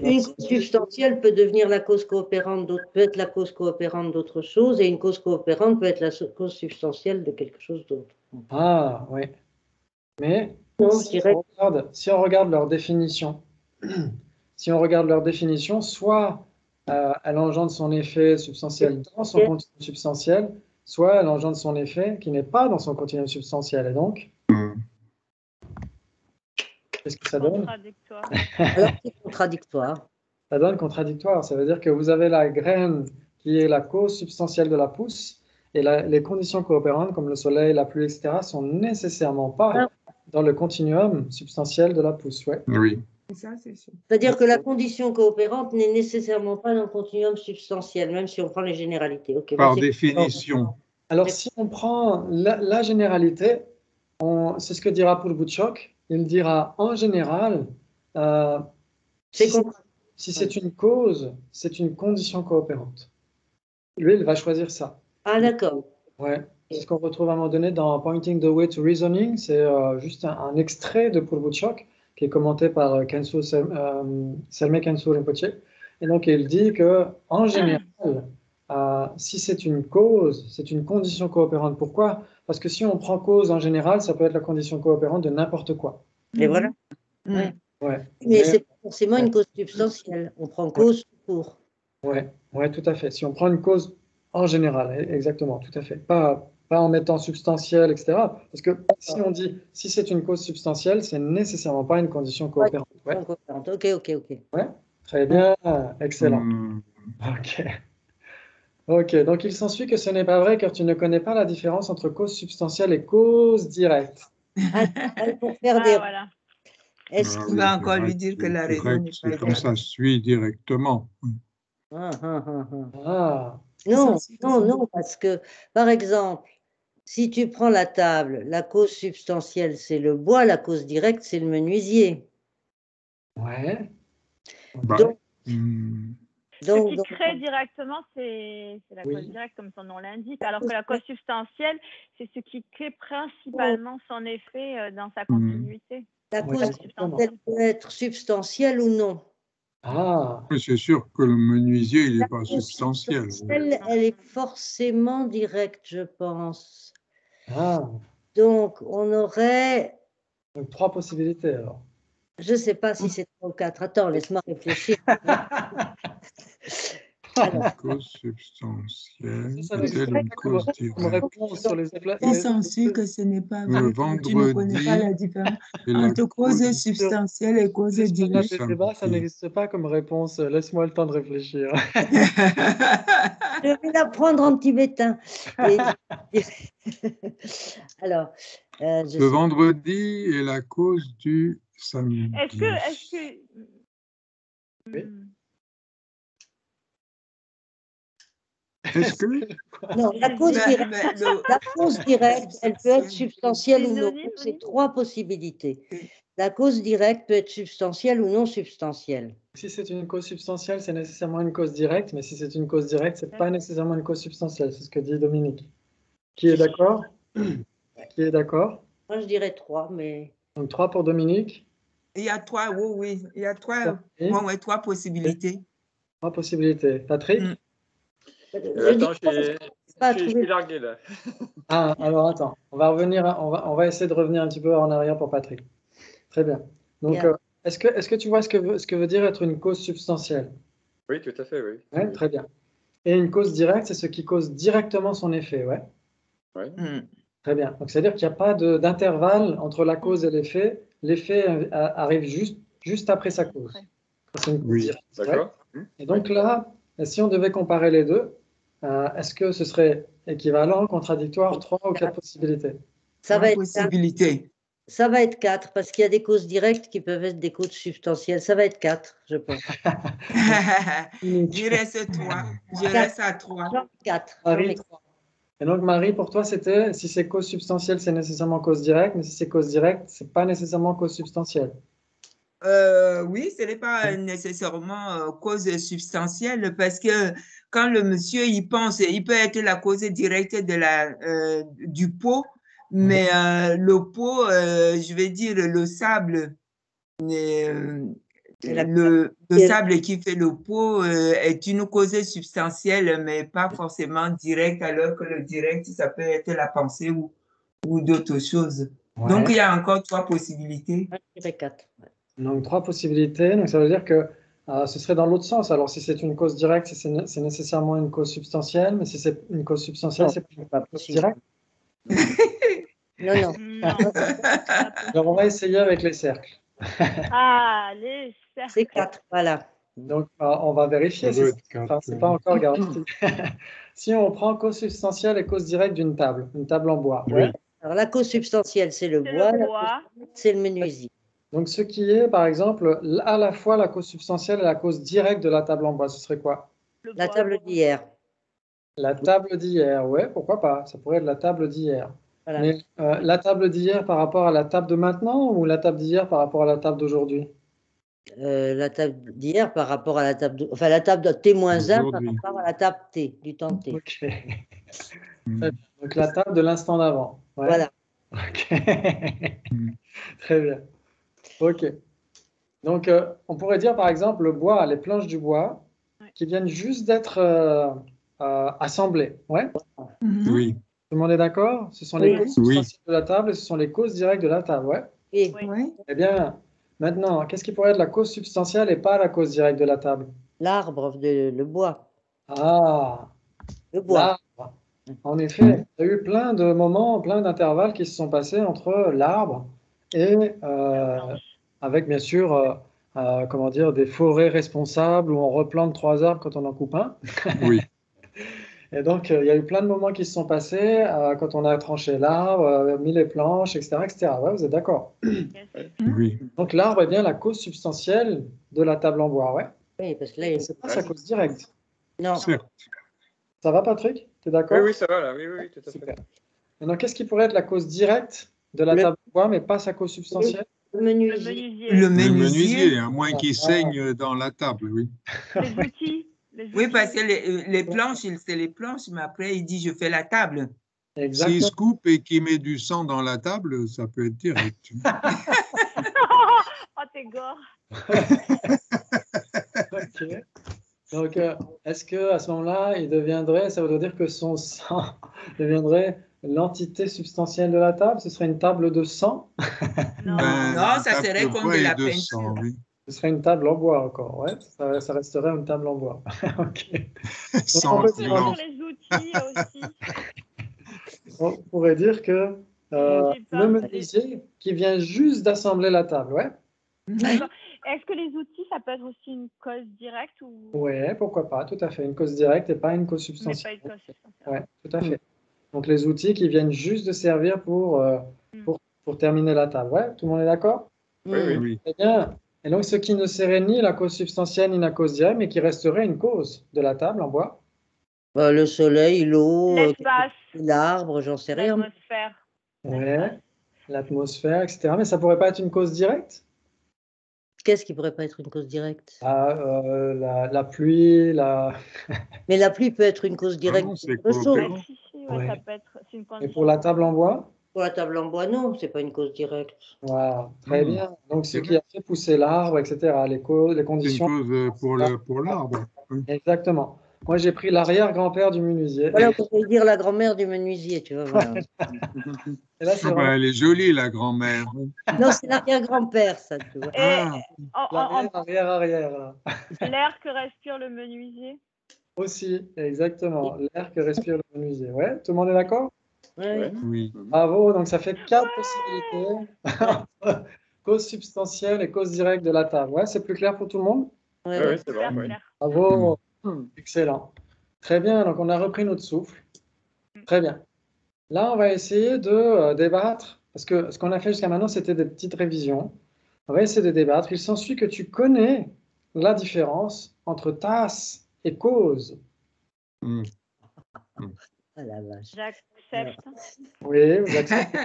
une cause substantielle peut devenir la cause coopérante peut être la cause coopérante d'autre chose, et une cause coopérante peut être la cause substantielle de quelque chose d'autre. Ah, oui. Mais Non, je dirais si on regarde leur définition, si on regarde leur définition, soit elle engendre son effet substantiel dans son continuum substantiel, soit elle engendre son effet qui n'est pas dans son continuum substantiel. Et donc, qu'est-ce que ça donne? Contradictoire. alors c'est contradictoire. Ça donne contradictoire. Ça veut dire que vous avez la graine qui est la cause substantielle de la pousse et les conditions coopérantes comme le soleil, la pluie, etc. sont nécessairement pas dans le continuum substantiel de la pousse. Ouais. Oui. Ça, c'est sûr. C'est-à-dire que la condition coopérante n'est nécessairement pas dans le continuum substantiel, même si on prend les généralités. Okay, Par définition. Alors, si on prend la généralité, c'est ce que dira Pulbutchok. Il dira en général, si c'est une cause, c'est une condition coopérante. Lui, il va choisir ça. Ah, d'accord. Ouais. C'est ce qu'on retrouve à un moment donné dans Pointing the Way to Reasoning. C'est juste un extrait de Pulbutchok qui est commenté par Selme Khenso Rinpoche. Et donc, il dit que en général, si c'est une cause, c'est une condition coopérante. Pourquoi? Parce que si on prend cause en général, ça peut être la condition coopérante de n'importe quoi. Et voilà. Ouais. Mais c'est pas forcément une cause substantielle. On prend cause pour. Ouais, tout à fait. Si on prend une cause En général, exactement, tout à fait. Pas en mettant substantiel, etc. Parce que si on dit, si c'est une cause substantielle, c'est nécessairement pas une condition coopérante. Ouais. Ok. Ouais. Très bien, excellent. Hmm. Ok. Ok, donc il s'ensuit que ce n'est pas vrai car tu ne connais pas la différence entre cause substantielle et cause directe. Pour faire des... voilà. Est-ce Ah Tu oui, vas encore lui direct, dire que la raison direct, n'est c'est pas comme ça suit directement. Ah, Non, parce que, par exemple, si tu prends la table, la cause substantielle, c'est le bois, la cause directe, c'est le menuisier. ouais. Bah, Donc, Ce qui crée directement, c'est la cause directe, comme son nom l'indique, alors que la cause substantielle, c'est ce qui crée principalement son effet dans sa continuité. La cause substantielle peut être substantielle ou non. Ah. C'est sûr que le menuisier, il n'est pas substantiel. Elle est forcément directe, je pense. Ah. Donc, on aurait... Donc, 3 possibilités alors. Je ne sais pas si c'est 3 ou 4. Attends, laisse-moi réfléchir. Une cause substantielle, peut-être une cause directe. Il s'ensuit que ce n'est pas vrai. Tu ne connais pas la différence entre cause substantielle et cause directe. Ça n'existe pas comme réponse. Laisse-moi le temps de réfléchir. Je vais la prendre en tibétain. Alors, le vendredi est la cause du samedi. Est-ce que... Oui. Est-ce que... Non, la cause directe, elle peut être substantielle ou non. C'est 3 possibilités. La cause directe peut être substantielle ou non substantielle. Si c'est une cause substantielle, c'est nécessairement une cause directe, mais si c'est une cause directe, ce n'est pas nécessairement une cause substantielle. C'est ce que dit Dominique. Qui est d'accord? Qui est d'accord? Moi, je dirais 3, mais... Donc, 3 pour Dominique. Il y a 3, oui. Il y a 3 possibilités. 3 possibilités. Patrick? Attends, je suis largué là. Ah, alors attends, on va essayer de revenir un petit peu en arrière pour Patrick. Très bien. Donc, est-ce que tu vois ce que veut dire être une cause substantielle? Oui, tout à fait, oui. Ouais, très bien. Et une cause directe, c'est ce qui cause directement son effet, ouais. Ouais. Très bien. Donc, c'est-à-dire qu'il n'y a pas d'intervalle entre la cause et l'effet. L'effet arrive juste après sa cause. C'est une cause directe. D'accord. Ouais. Et donc là, si on devait comparer les deux, est-ce que ce serait équivalent, contradictoire, 3 ou 4 possibilités? Ça va être possibilité. Ça va être 4, parce qu'il y a des causes directes qui peuvent être des causes substantielles. Ça va être 4, je pense. Il reste 3. Je reste à 3. 4. Marie, 3. Et donc, Marie, pour toi, c'était si c'est cause substantielle, c'est nécessairement cause directe, mais si c'est cause directe, ce n'est pas nécessairement cause substantielle. Oui, ce n'est pas nécessairement cause substantielle parce que quand le monsieur y pense, il peut être la cause directe du pot, mais le pot, je vais dire le sable, le sable qui fait le pot est une cause substantielle, mais pas forcément directe, alors que le direct, ça peut être la pensée ou d'autres choses. Ouais. Donc, il y a encore 3 possibilités. 4. Donc, 3 possibilités. Donc, ça veut dire que ce serait dans l'autre sens. Alors, si c'est une cause directe, c'est nécessairement une cause substantielle, mais si c'est une cause substantielle, c'est pas une cause directe. Non. Alors, on va essayer avec les cercles. Les cercles. C'est 4, voilà. Donc, on va vérifier. C'est pas encore garanti. Si on prend cause substantielle et cause directe d'une table, une table en bois. Oui. Ouais. Alors, la cause substantielle, c'est le bois. C'est le menuisier. Donc, ce qui est, par exemple, à la fois la cause substantielle et la cause directe de la table en bois, ce serait quoi? La table d'hier. La table d'hier, ouais, pourquoi pas? Ça pourrait être la table d'hier. Voilà. Mais la table d'hier par rapport à la table de maintenant ou la table d'hier par rapport à la table d'aujourd'hui? La table d'hier par rapport à la table enfin la table de T-1 par rapport à la table T, du temps T. Ok. Donc la table de l'instant d'avant. Ouais. Voilà. Ok. Très bien. Ok. Donc on pourrait dire par exemple le bois, les planches du bois qui viennent juste d'être assemblées. Ouais. Oui. Tout le monde est d'accord? Ce sont les causes substantielles de la table et ce sont les causes directes de la table. Ouais. Oui. Eh bien, maintenant, qu'est-ce qui pourrait être la cause substantielle et pas la cause directe de la table? L'arbre, le bois. Ah, Le bois. L'arbre. En effet, il y a eu plein de moments, plein d'intervalles qui se sont passés entre l'arbre et avec bien sûr, comment dire, des forêts responsables où on replante 3 arbres quand on en coupe un. Oui. Et donc, il y a eu plein de moments qui se sont passés quand on a tranché l'arbre, mis les planches, etc., etc. Ouais, vous êtes d'accord? Oui. Donc, l'arbre est bien la cause substantielle de la table en bois, ouais. Oui, parce que là, C'est pas sa cause directe. non. Certes. Ça va, Patrick? Tu es d'accord? Oui, oui, ça va là. Oui, oui, tout à Super. fait. Maintenant, qu'est-ce qui pourrait être la cause directe de la table en bois, mais pas sa cause substantielle? Le menuisier. Le Le menuisier. menuisier, à moins qu'il saigne dans la table, oui. Les outils. Oui, parce que les planches, c'est les planches, mais après, il dit, je fais la table. S'il Exactement. se coupe et qu'il met du sang dans la table, ça peut être direct. Oh, t'es gore. Ok. Donc, est-ce que à ce moment-là, il deviendrait, ça voudrait dire que son sang deviendrait l'entité substantielle de la table? Ce serait une table de sang? Non. Ben, Non, une ça table serait de comme bois de et la de peinture. sang, oui. Ce serait une table en bois encore, ouais. Ça resterait une table en bois. Ok. Sans on peut Sur blanc. les outils aussi. On pourrait dire que J'ai le pas- menuisier qui vient juste d'assembler la table, ouais. D'accord. Est-ce que les outils, ça peut être aussi une cause directe ou Ouais, pourquoi pas, tout à fait. Une cause directe et pas une cause mais pas substantielle. une cause substantielle? Ouais, tout à fait. Donc les outils qui viennent juste de servir pour terminer la table. Ouais, tout le monde est d'accord? Oui, oui. Oui. Très bien. Et donc ce qui ne serait ni la cause substantielle ni la cause directe, mais qui resterait une cause de la table en bois. Bah, le soleil, l'eau, L'espace, l'arbre, j'en sais rien. l'atmosphère. Ouais, l'atmosphère, etc. Mais ça pourrait pas être une cause directe? Qu'est-ce qui pourrait pas être une cause directe? La pluie, Mais la pluie peut être une cause directe. non, c'est autre chose. coopérant. Si, Ouais. ça peut être. C'est une Et condition. pour la table en bois? Pour la table en bois, non, c'est pas une cause directe. Voilà, très Hmm. bien. Donc ce C'est qui a fait pousser l'arbre, etc. Les C'est une conditions. cause pour l'arbre. Oui. Exactement. Moi, j'ai pris l'arrière-grand-père du menuisier. Voilà, vous pouvez dire la grand-mère du menuisier, tu vois. Voilà. Et là, c'est Ah vraiment ben, elle est jolie, la grand-mère. Non, c'est l'arrière-grand-père, ça, tu vois. Et Ah, l'arrière, là. l'air que respire le menuisier. Aussi, exactement. L'air que respire le menuisier. Ouais, tout le monde est d'accord? Ouais. oui. Bravo, donc ça fait 4 possibilités. Cause substantielle et cause directe de la table. Ouais, c'est plus clair pour tout le monde? Oui, Ouais. oui, c'est bon. Oui. Bravo, excellent. Très bien, donc on a repris notre souffle. Très bien. Là, on va essayer de débattre, parce que ce qu'on a fait jusqu'à maintenant, c'était des petites révisions. On va essayer de débattre. Il s'ensuit que tu connais la différence entre tasse et cause. Hmm. Ah la vache. J'accepte. Oui, vous acceptez.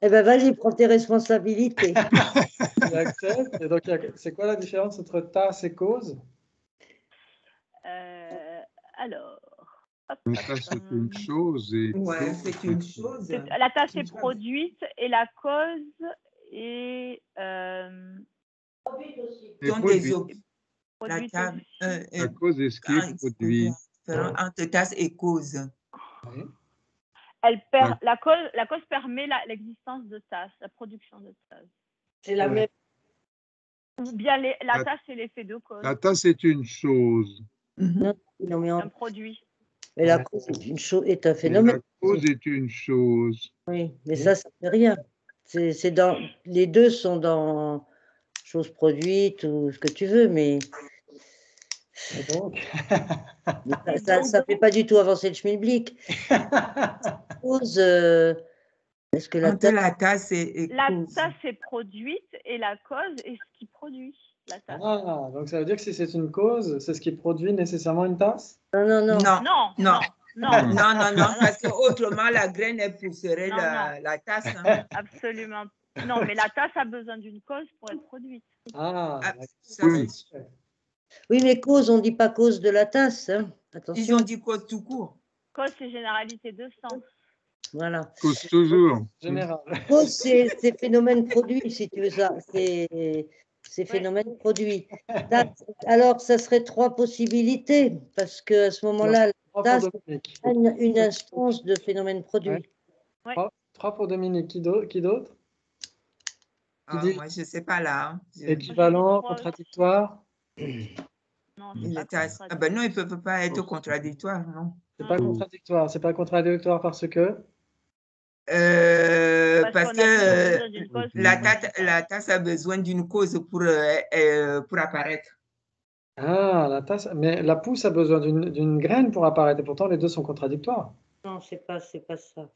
Eh ben, vas-y, prends tes responsabilités. J'accepte. Et donc, c'est quoi la différence entre tasse et cause? Alors. Hop, Mais ça, c'est une chose. Et Ouais, c'est une chose. la tasse est produite et la cause est Et Sont produit. des objets. La produite table. aussi. La cause est ce qui est produit. Entre tasse et cause. Oui. La cause permet l'existence de tasses, la production de tasses. C'est la même. Ou bien la tasse, c'est l'effet de cause. La tasse est une chose. Non, mais Un produit. mais la cause est une chose, est un Et phénomène. la cause est une chose. Oui, mais ça fait rien. C'est dans les deux sont dans choses produites ou ce que tu veux, mais Et donc, ça fait pas du tout avancer le schmilblick. Cause, est-ce que la Entre la tasse et La cause. tasse est produite et la cause est ce qui produit la tasse. ah, donc ça veut dire que si c'est une cause, c'est ce qui produit nécessairement une tasse? Non, non, non. Non, Non, non, non, non, parce que autrement la graine elle pousserait Non, la tasse. Hein. absolument. Non, mais la tasse a besoin d'une cause pour être produite. Ah, Ah, d'accord. ça, Oui. Oui, mais cause, on dit pas cause de la tasse. Hein. Ils Attention. ont dit cause tout court. Cause, c'est généralité de sens. Voilà. Cause toujours. Général. Cause, c'est phénomène produit, si tu veux ça. C'est phénomène produit. Tasse, alors, ça serait 3 possibilités, parce qu'à ce moment-là, la tasse a une instance de phénomène produit. Ouais. 3 pour Dominique. Qui d'autre? Ah, moi, je ne sais pas là. Hein. Équivalent, contradictoire? Non, Et c'est les pas tasses. Ah ben non, ils ne peuvent pas être contradictoires, non. C'est pas contradictoire. C'est pas contradictoire parce que Parce qu'on a besoin que d'une cause la tasse a besoin d'une cause pour apparaître. ah, la tasse, mais la pousse a besoin d'une graine pour apparaître. Et pourtant, les deux sont contradictoires. Non, c'est pas ça.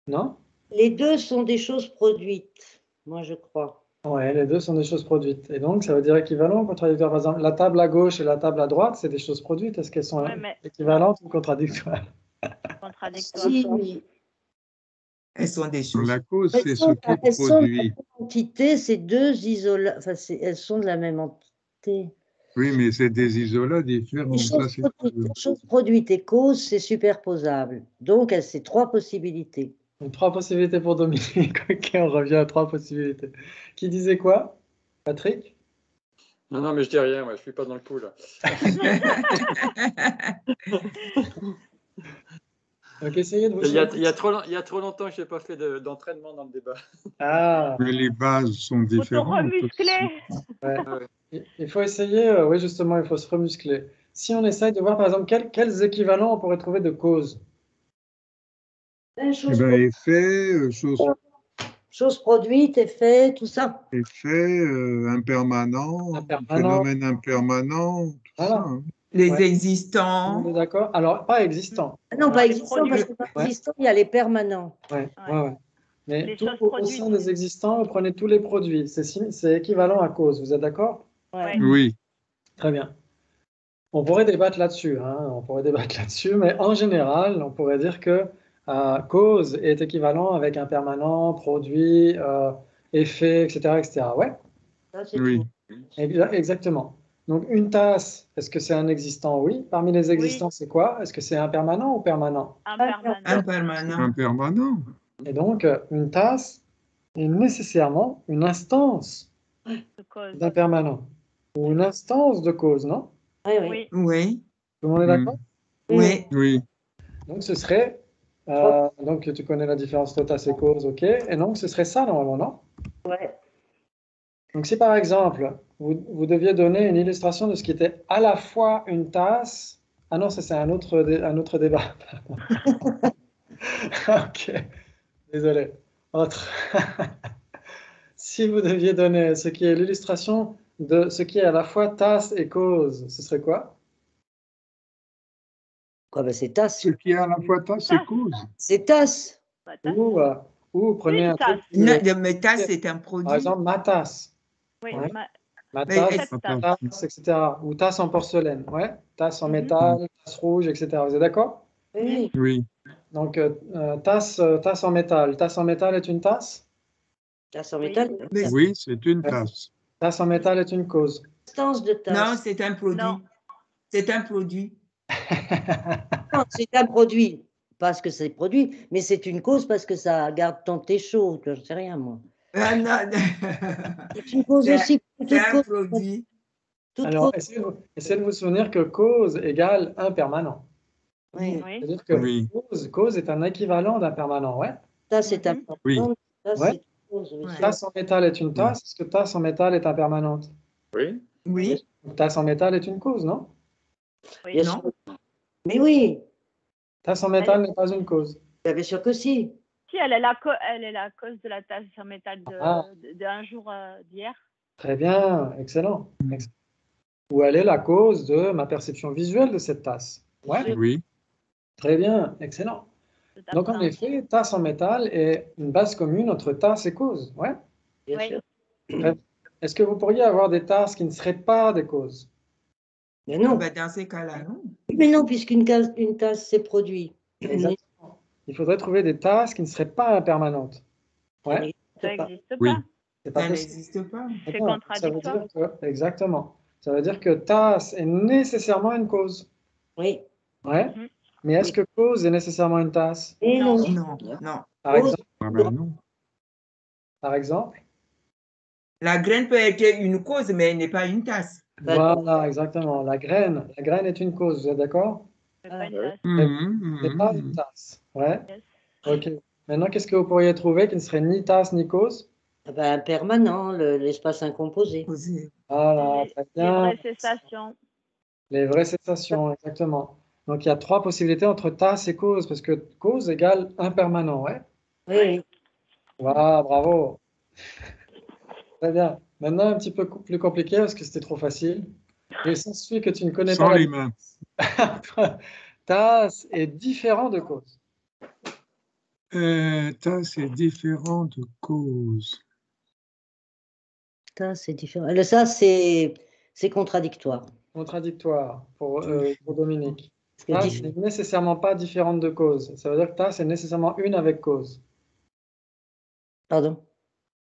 Non? Les deux sont des choses produites, moi je crois. Ouais, les deux sont des choses produites. Et donc, ça veut dire équivalent ou contradictoire. Par exemple, la table à gauche et la table à droite, c'est des choses produites. Est-ce qu'elles sont équivalentes ou contradictoires? Contradictoire. Si, Elles sont des choses. La cause, c'est ce qui elles sont de la produit. même entité, c'est deux isolats. Enfin, elles sont de la même entité. Oui, mais c'est des isolats différents. Les choses produites et causes, c'est superposable. Donc, c'est trois possibilités. Donc, trois possibilités pour Dominique. Ok, on revient à trois possibilités. Qui disait quoi? Patrick? Non, mais je dis rien, moi, je suis pas dans le coup, là. Donc, essayez de vous il y a trop longtemps que je n'ai pas fait d'entraînement dans le débat. Ah, Mais les bases sont différentes. Remuscler. ouais. Il faut essayer, oui, justement, il faut se remuscler. Si on essaye de voir, par exemple, quels équivalents on pourrait trouver de causes? Effet, Chose produite, effet, tout ça. Effet, impermanent, phénomène impermanent, tout ça. Hein. Les existants. On est d'accord? Alors, pas existants. Non, pas existants, parce que dans existants, il y a les permanents. Ouais. Mais Les tout choses au produites. sein des existants, vous prenez tous les produits. C'est équivalent à cause. Vous êtes d'accord? Ouais. Oui. Très bien. On pourrait débattre là-dessus, mais en général, on pourrait dire que cause est équivalent avec impermanent, produit, effet, etc. Ouais? Ça, c'est Oui. tout. Exactement. Donc, une tasse, est-ce que c'est un existant? Oui. Parmi les existants, c'est quoi? Est-ce que c'est impermanent ou permanent? Impermanent. Impermanent. Et donc, une tasse est nécessairement une instance d'impermanent ou une instance de cause, non? Oui. Oui. Tout le monde est d'accord? Oui. Oui. Donc, ce serait, donc tu connais la différence entre tasse et cause, ok? Et donc, ce serait ça normalement, non? Ouais. Donc, si par exemple, vous deviez donner une illustration de ce qui était à la fois une tasse, ah non, ça c'est un autre débat. Ok, désolé. Autre. Si vous deviez donner ce qui est l'illustration de ce qui est à la fois tasse et cause, ce serait quoi? Quoi, ben c'est tasse. Ce qui est à la fois tasse et cause. C'est tasse. Ou prenez un truc. Mais tasse, c'est un produit. Par exemple, ma tasse. Oui, Ouais. Ma tasse, tasse, etc. Ou tasse en porcelaine. Ouais. Tasse en métal, tasse rouge, etc. Vous êtes d'accord? Oui. Oui. Donc, tasse en métal. Tasse en métal est une tasse? Tasse en métal. Oui, c'est une tasse. Tasse en métal est une cause. Instance de tasse. Non, c'est un produit. Non. C'est un produit. Non, c'est un produit. Parce que c'est produit, mais c'est une cause parce que ça garde ton thé chaud. Je ne sais rien, moi. Non. C'est une cause aussi. C'est un produit. Alors, essayez de vous souvenir que cause égale impermanent. Oui. C'est-à-dire que cause est un équivalent d'impermanent, ouais. Ça, c'est un Oui. Tasse en métal est une tasse. Est-ce que tasse en métal est impermanente? Oui. Oui. Tasse en métal est une cause, non? Oui. Non. Mais oui. Tasse en métal n'est pas une cause. Bien sûr que si. Si, elle est la cause de la tasse en métal d'un jour d'hier. Très bien, excellent. Ou elle est la cause de ma perception visuelle de cette tasse. Ouais. Oui. Très bien, excellent. Donc en effet, tasse en métal est une base commune entre tasse et cause. Ouais. Bien sûr. Est-ce que vous pourriez avoir des tasses qui ne seraient pas des causes? Mais non. Ben, dans ces cas-là, non. Mais non, puisqu'une tasse, c'est produit. Exactement. Il faudrait trouver des tasses qui ne seraient pas impermanentes. Ouais. Ça n'existe Oui. pas. C'est pas Ça possible. n'existe pas. C'est contradictoire. Exactement. Ça veut dire que tasse est nécessairement une cause. Oui. Ouais. Mais est-ce que cause est nécessairement une tasse? Et non. Non. Par exemple? La graine peut être une cause, mais elle n'est pas une tasse. Voilà, exactement. La graine est une cause, vous êtes d'accord? C'est pas une tasse. C'est pas une tasse. Ouais. Ok. Maintenant, qu'est-ce que vous pourriez trouver qui ne serait ni tasse ni cause? Impermanent, l'espace incomposé. Voilà, Les, très les bien. vraies cessations. Les vraies cessations, exactement. Donc, il y a trois possibilités entre tasse et cause, parce que cause égale impermanent, ouais. Oui, Voilà, bravo. Très bien. Maintenant, un petit peu plus compliqué, parce que c'était trop facile. Il s'ensuit que tu ne connais pas Sans la les mains. tasse est différent de cause. Ça, c'est différent de cause. ça c'est différent. Ça, c'est contradictoire. Contradictoire pour Dominique. Parce que Tasse n'est nécessairement pas différente de cause. Ça veut dire que tasse est nécessairement une avec cause. Pardon.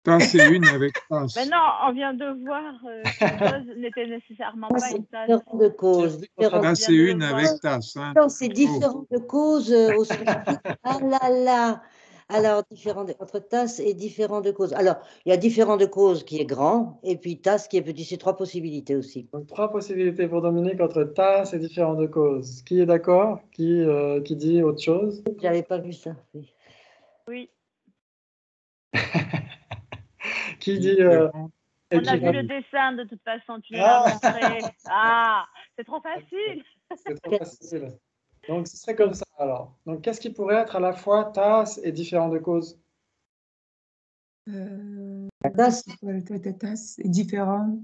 Ça, c'est une avec tasse. Mais non, on vient de voir que cause n'était nécessairement pas une tasse. Différent de cause. Ça, c'est une avec tasse. Hein. Non, c'est différent de cause au sens. Ah là là. Alors, entre tasse et différent de cause. Alors, il y a différent de cause qui est grand et puis tasse qui est petit. C'est trois possibilités aussi. Donc, trois possibilités pour Dominique entre tasse et différent de cause. Qui est d'accord? Qui dit autre chose? J'avais pas vu ça. Oui. Oui. Qui dit On a vu le dessin de toute façon, tu l'as montré. Ah, c'est trop facile. C'est trop facile. Donc, ce serait comme ça alors. Donc, qu'est-ce qui pourrait être à la fois tasse et différent de cause? La tasse. Tasse est différent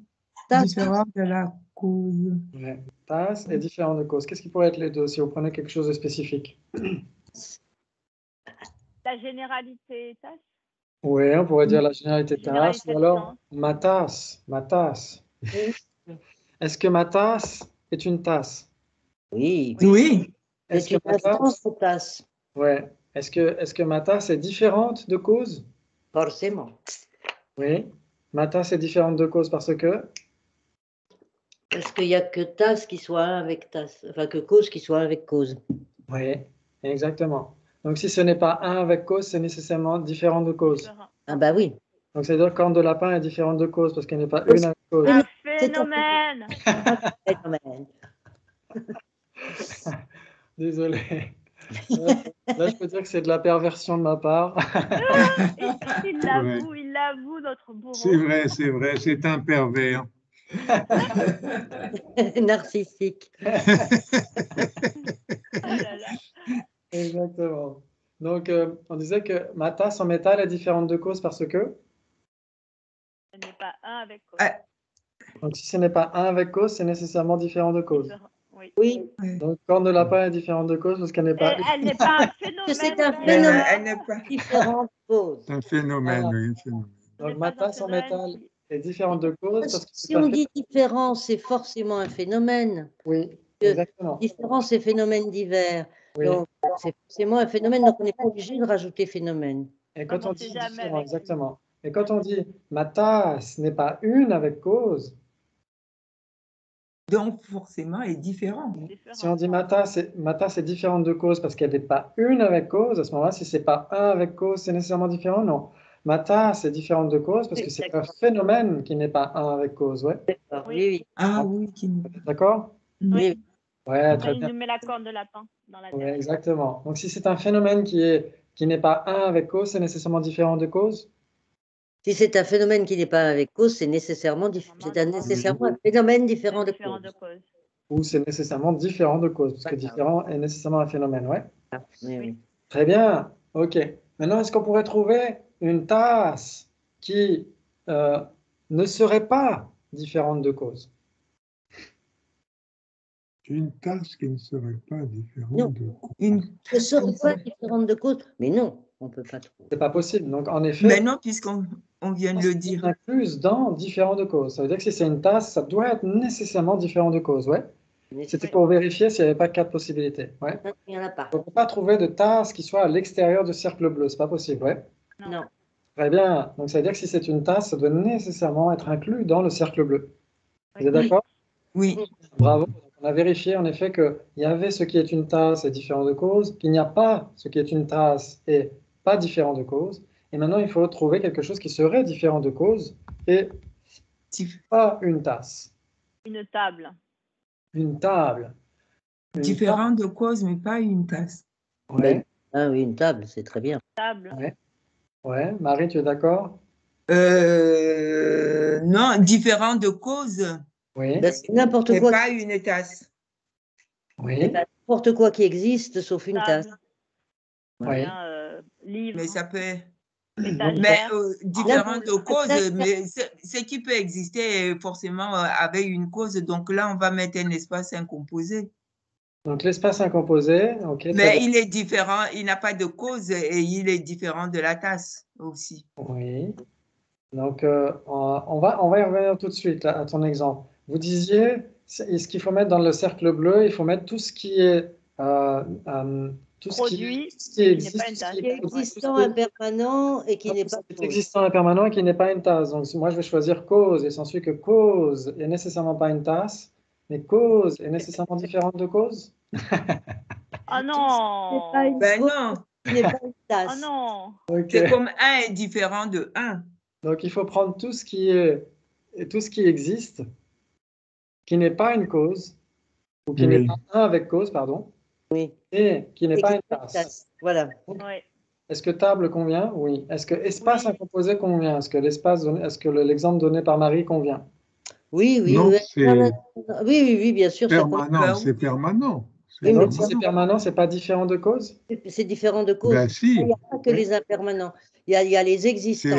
de la cause. Ouais. Tasse et différent de cause. Qu'est-ce qui pourrait être les deux si vous prenez quelque chose de spécifique? La généralité tasse. Oui, on pourrait dire la généralité tasse ou alors sens. ma tasse. Ma tasse. Est-ce que ma tasse est une tasse? Oui. Oui. Est-ce C'est que une ma tasse... instance de tasse. Ouais. Est-ce que ma tasse est différente de cause? Forcément. Oui. Ma tasse est différente de cause parce que? Parce qu'il n'y a que tasse qui soit un avec tasse. Enfin, que cause qui soit un avec cause. Oui, exactement. Donc, si ce n'est pas un avec cause, c'est nécessairement différent de cause. Ah bah oui. Donc, c'est-à-dire corne de lapin est différente de cause parce qu'elle n'est pas une avec cause. Un phénomène. Un phénomène. Désolé. Là, je peux dire que c'est de la perversion de ma part. Il l'avoue, notre bourreau. C'est vrai, c'est un pervers. Narcissique. Oh là là. Exactement. Donc, on disait que ma tasse en métal est différente de cause parce que? Ce n'est pas un avec cause. Donc, si ce n'est pas un avec cause, c'est nécessairement différent de cause. Oui. Donc, corne de lapin est différente de cause parce qu'elle n'est pas... Elle n'est pas un phénomène. C'est un phénomène. Elle n'est pas différent de cause. C'est un phénomène, Voilà. oui, un phénomène. Donc, ma tasse en métal est différente de cause parce que Si on dit différent, c'est forcément un phénomène. Oui, exactement. Différent, c'est phénomène divers. Oui. Donc, c'est forcément un phénomène, donc on n'est pas obligé de rajouter phénomène. Et quand on dit différent, exactement. Et quand on dit ma tasse n'est pas une avec cause, donc forcément est différent. Si on dit ma tasse est différente de cause parce qu'elle n'est pas une avec cause, à ce moment-là, si c'est pas un avec cause, c'est nécessairement différent? Non. Ma tasse est différente de cause parce que c'est un phénomène qui n'est pas un avec cause, ouais. Oui. Ah oui. D'accord? Oui. Ouais, très Il bien. nous met la corne de lapin dans la tête. Ouais, exactement. Donc, si c'est un phénomène qui n'est pas un avec cause, c'est nécessairement différent de cause? Si c'est un phénomène qui n'est pas avec cause, c'est nécessairement un phénomène différent de cause. Ou c'est nécessairement différent de cause, parce que différent est nécessairement un phénomène, ouais. Oui. Très bien, ok. Maintenant, est-ce qu'on pourrait trouver une tasse qui ne serait pas différente de cause? Une tasse qui ne serait pas différente de cause. Une ne serait pas différente de cause, mais non, on ne peut pas trouver. C'est pas possible. Donc, en effet, mais non, puisqu'on vient de le dire. Incluse dans différent de cause. Ça veut dire que si c'est une tasse, ça doit être nécessairement différent de cause, ouais. C'était pour vérifier s'il n'y avait pas quatre possibilités. Ouais. Il n'y en a pas. On ne peut pas trouver de tasse qui soit à l'extérieur du cercle bleu, c'est pas possible, ouais. Non. Très bien. Donc ça veut dire que si c'est une tasse, ça doit nécessairement être inclus dans le cercle bleu. Vous êtes d'accord? Oui. Bravo. On a vérifié en effet qu'il y avait ce qui est une tasse et différent de cause, qu'il n'y a pas ce qui est une tasse et pas différent de cause. Et maintenant, il faut trouver quelque chose qui serait différent de cause et pas une tasse. Une table. Une table. Différent de cause, mais pas une tasse. Ouais. Ah oui, une table, c'est très bien. Table. Ouais. Marie, tu es d'accord? Non, différent de cause. Oui. Ben, c'est n'importe C'est quoi. pas une tasse. Oui. Ben, n'importe quoi qui existe sauf une tasse. Table, Oui. livre, Mais ça peut. Mais étagère. différent de cause, Tasse. mais ce qui peut exister est forcément avec une cause. Donc là, on va mettre un espace incomposé. Donc, l'espace incomposé, ok, très Mais bien. il est différent, il n'a pas de cause et il est différent de la tasse aussi. Oui. Donc, on va y revenir tout de suite là, à ton exemple. Vous disiez, ce qu'il faut mettre dans le cercle bleu, il faut mettre tout ce qui est tout Produit, ce qui mais qui n'est existe, pas une tasse. Qui est tout ce existant, qui est- impermanent et qui n'est pas qui est cause. existant et permanent et qui n'est pas une tasse. Donc, moi, je vais choisir cause et s'ensuit que cause est nécessairement pas une tasse, mais cause est nécessairement différente de cause. Oh C'est non! pas une Ben cause non, qui n'est pas une Oh tasse. non! Ok. c'est comme 1 est différent de 1. Donc, il faut prendre tout ce qui est, tout ce qui existe, qui n'est pas une cause, ou qui n'est Oui. pas un avec cause, pardon, Oui. et qui n'est Et pas qui une n'est pas une tasse. tasse. Voilà. Oui. Est-ce que table convient? Oui. Est-ce que espace Oui. incomposé convient? Est-ce que l'exemple donné par Marie convient? Oui, oui, Non, oui. c'est Non, non, non. Oui, bien sûr. Ça compte. permanent, Ben c'est oui. permanent. Et Oui, mais donc, si c'est permanent, c'est pas différent de cause? c'est différent de cause. Ben si, Il n'y a pas que Oui. les impermanents. Il y a les existants.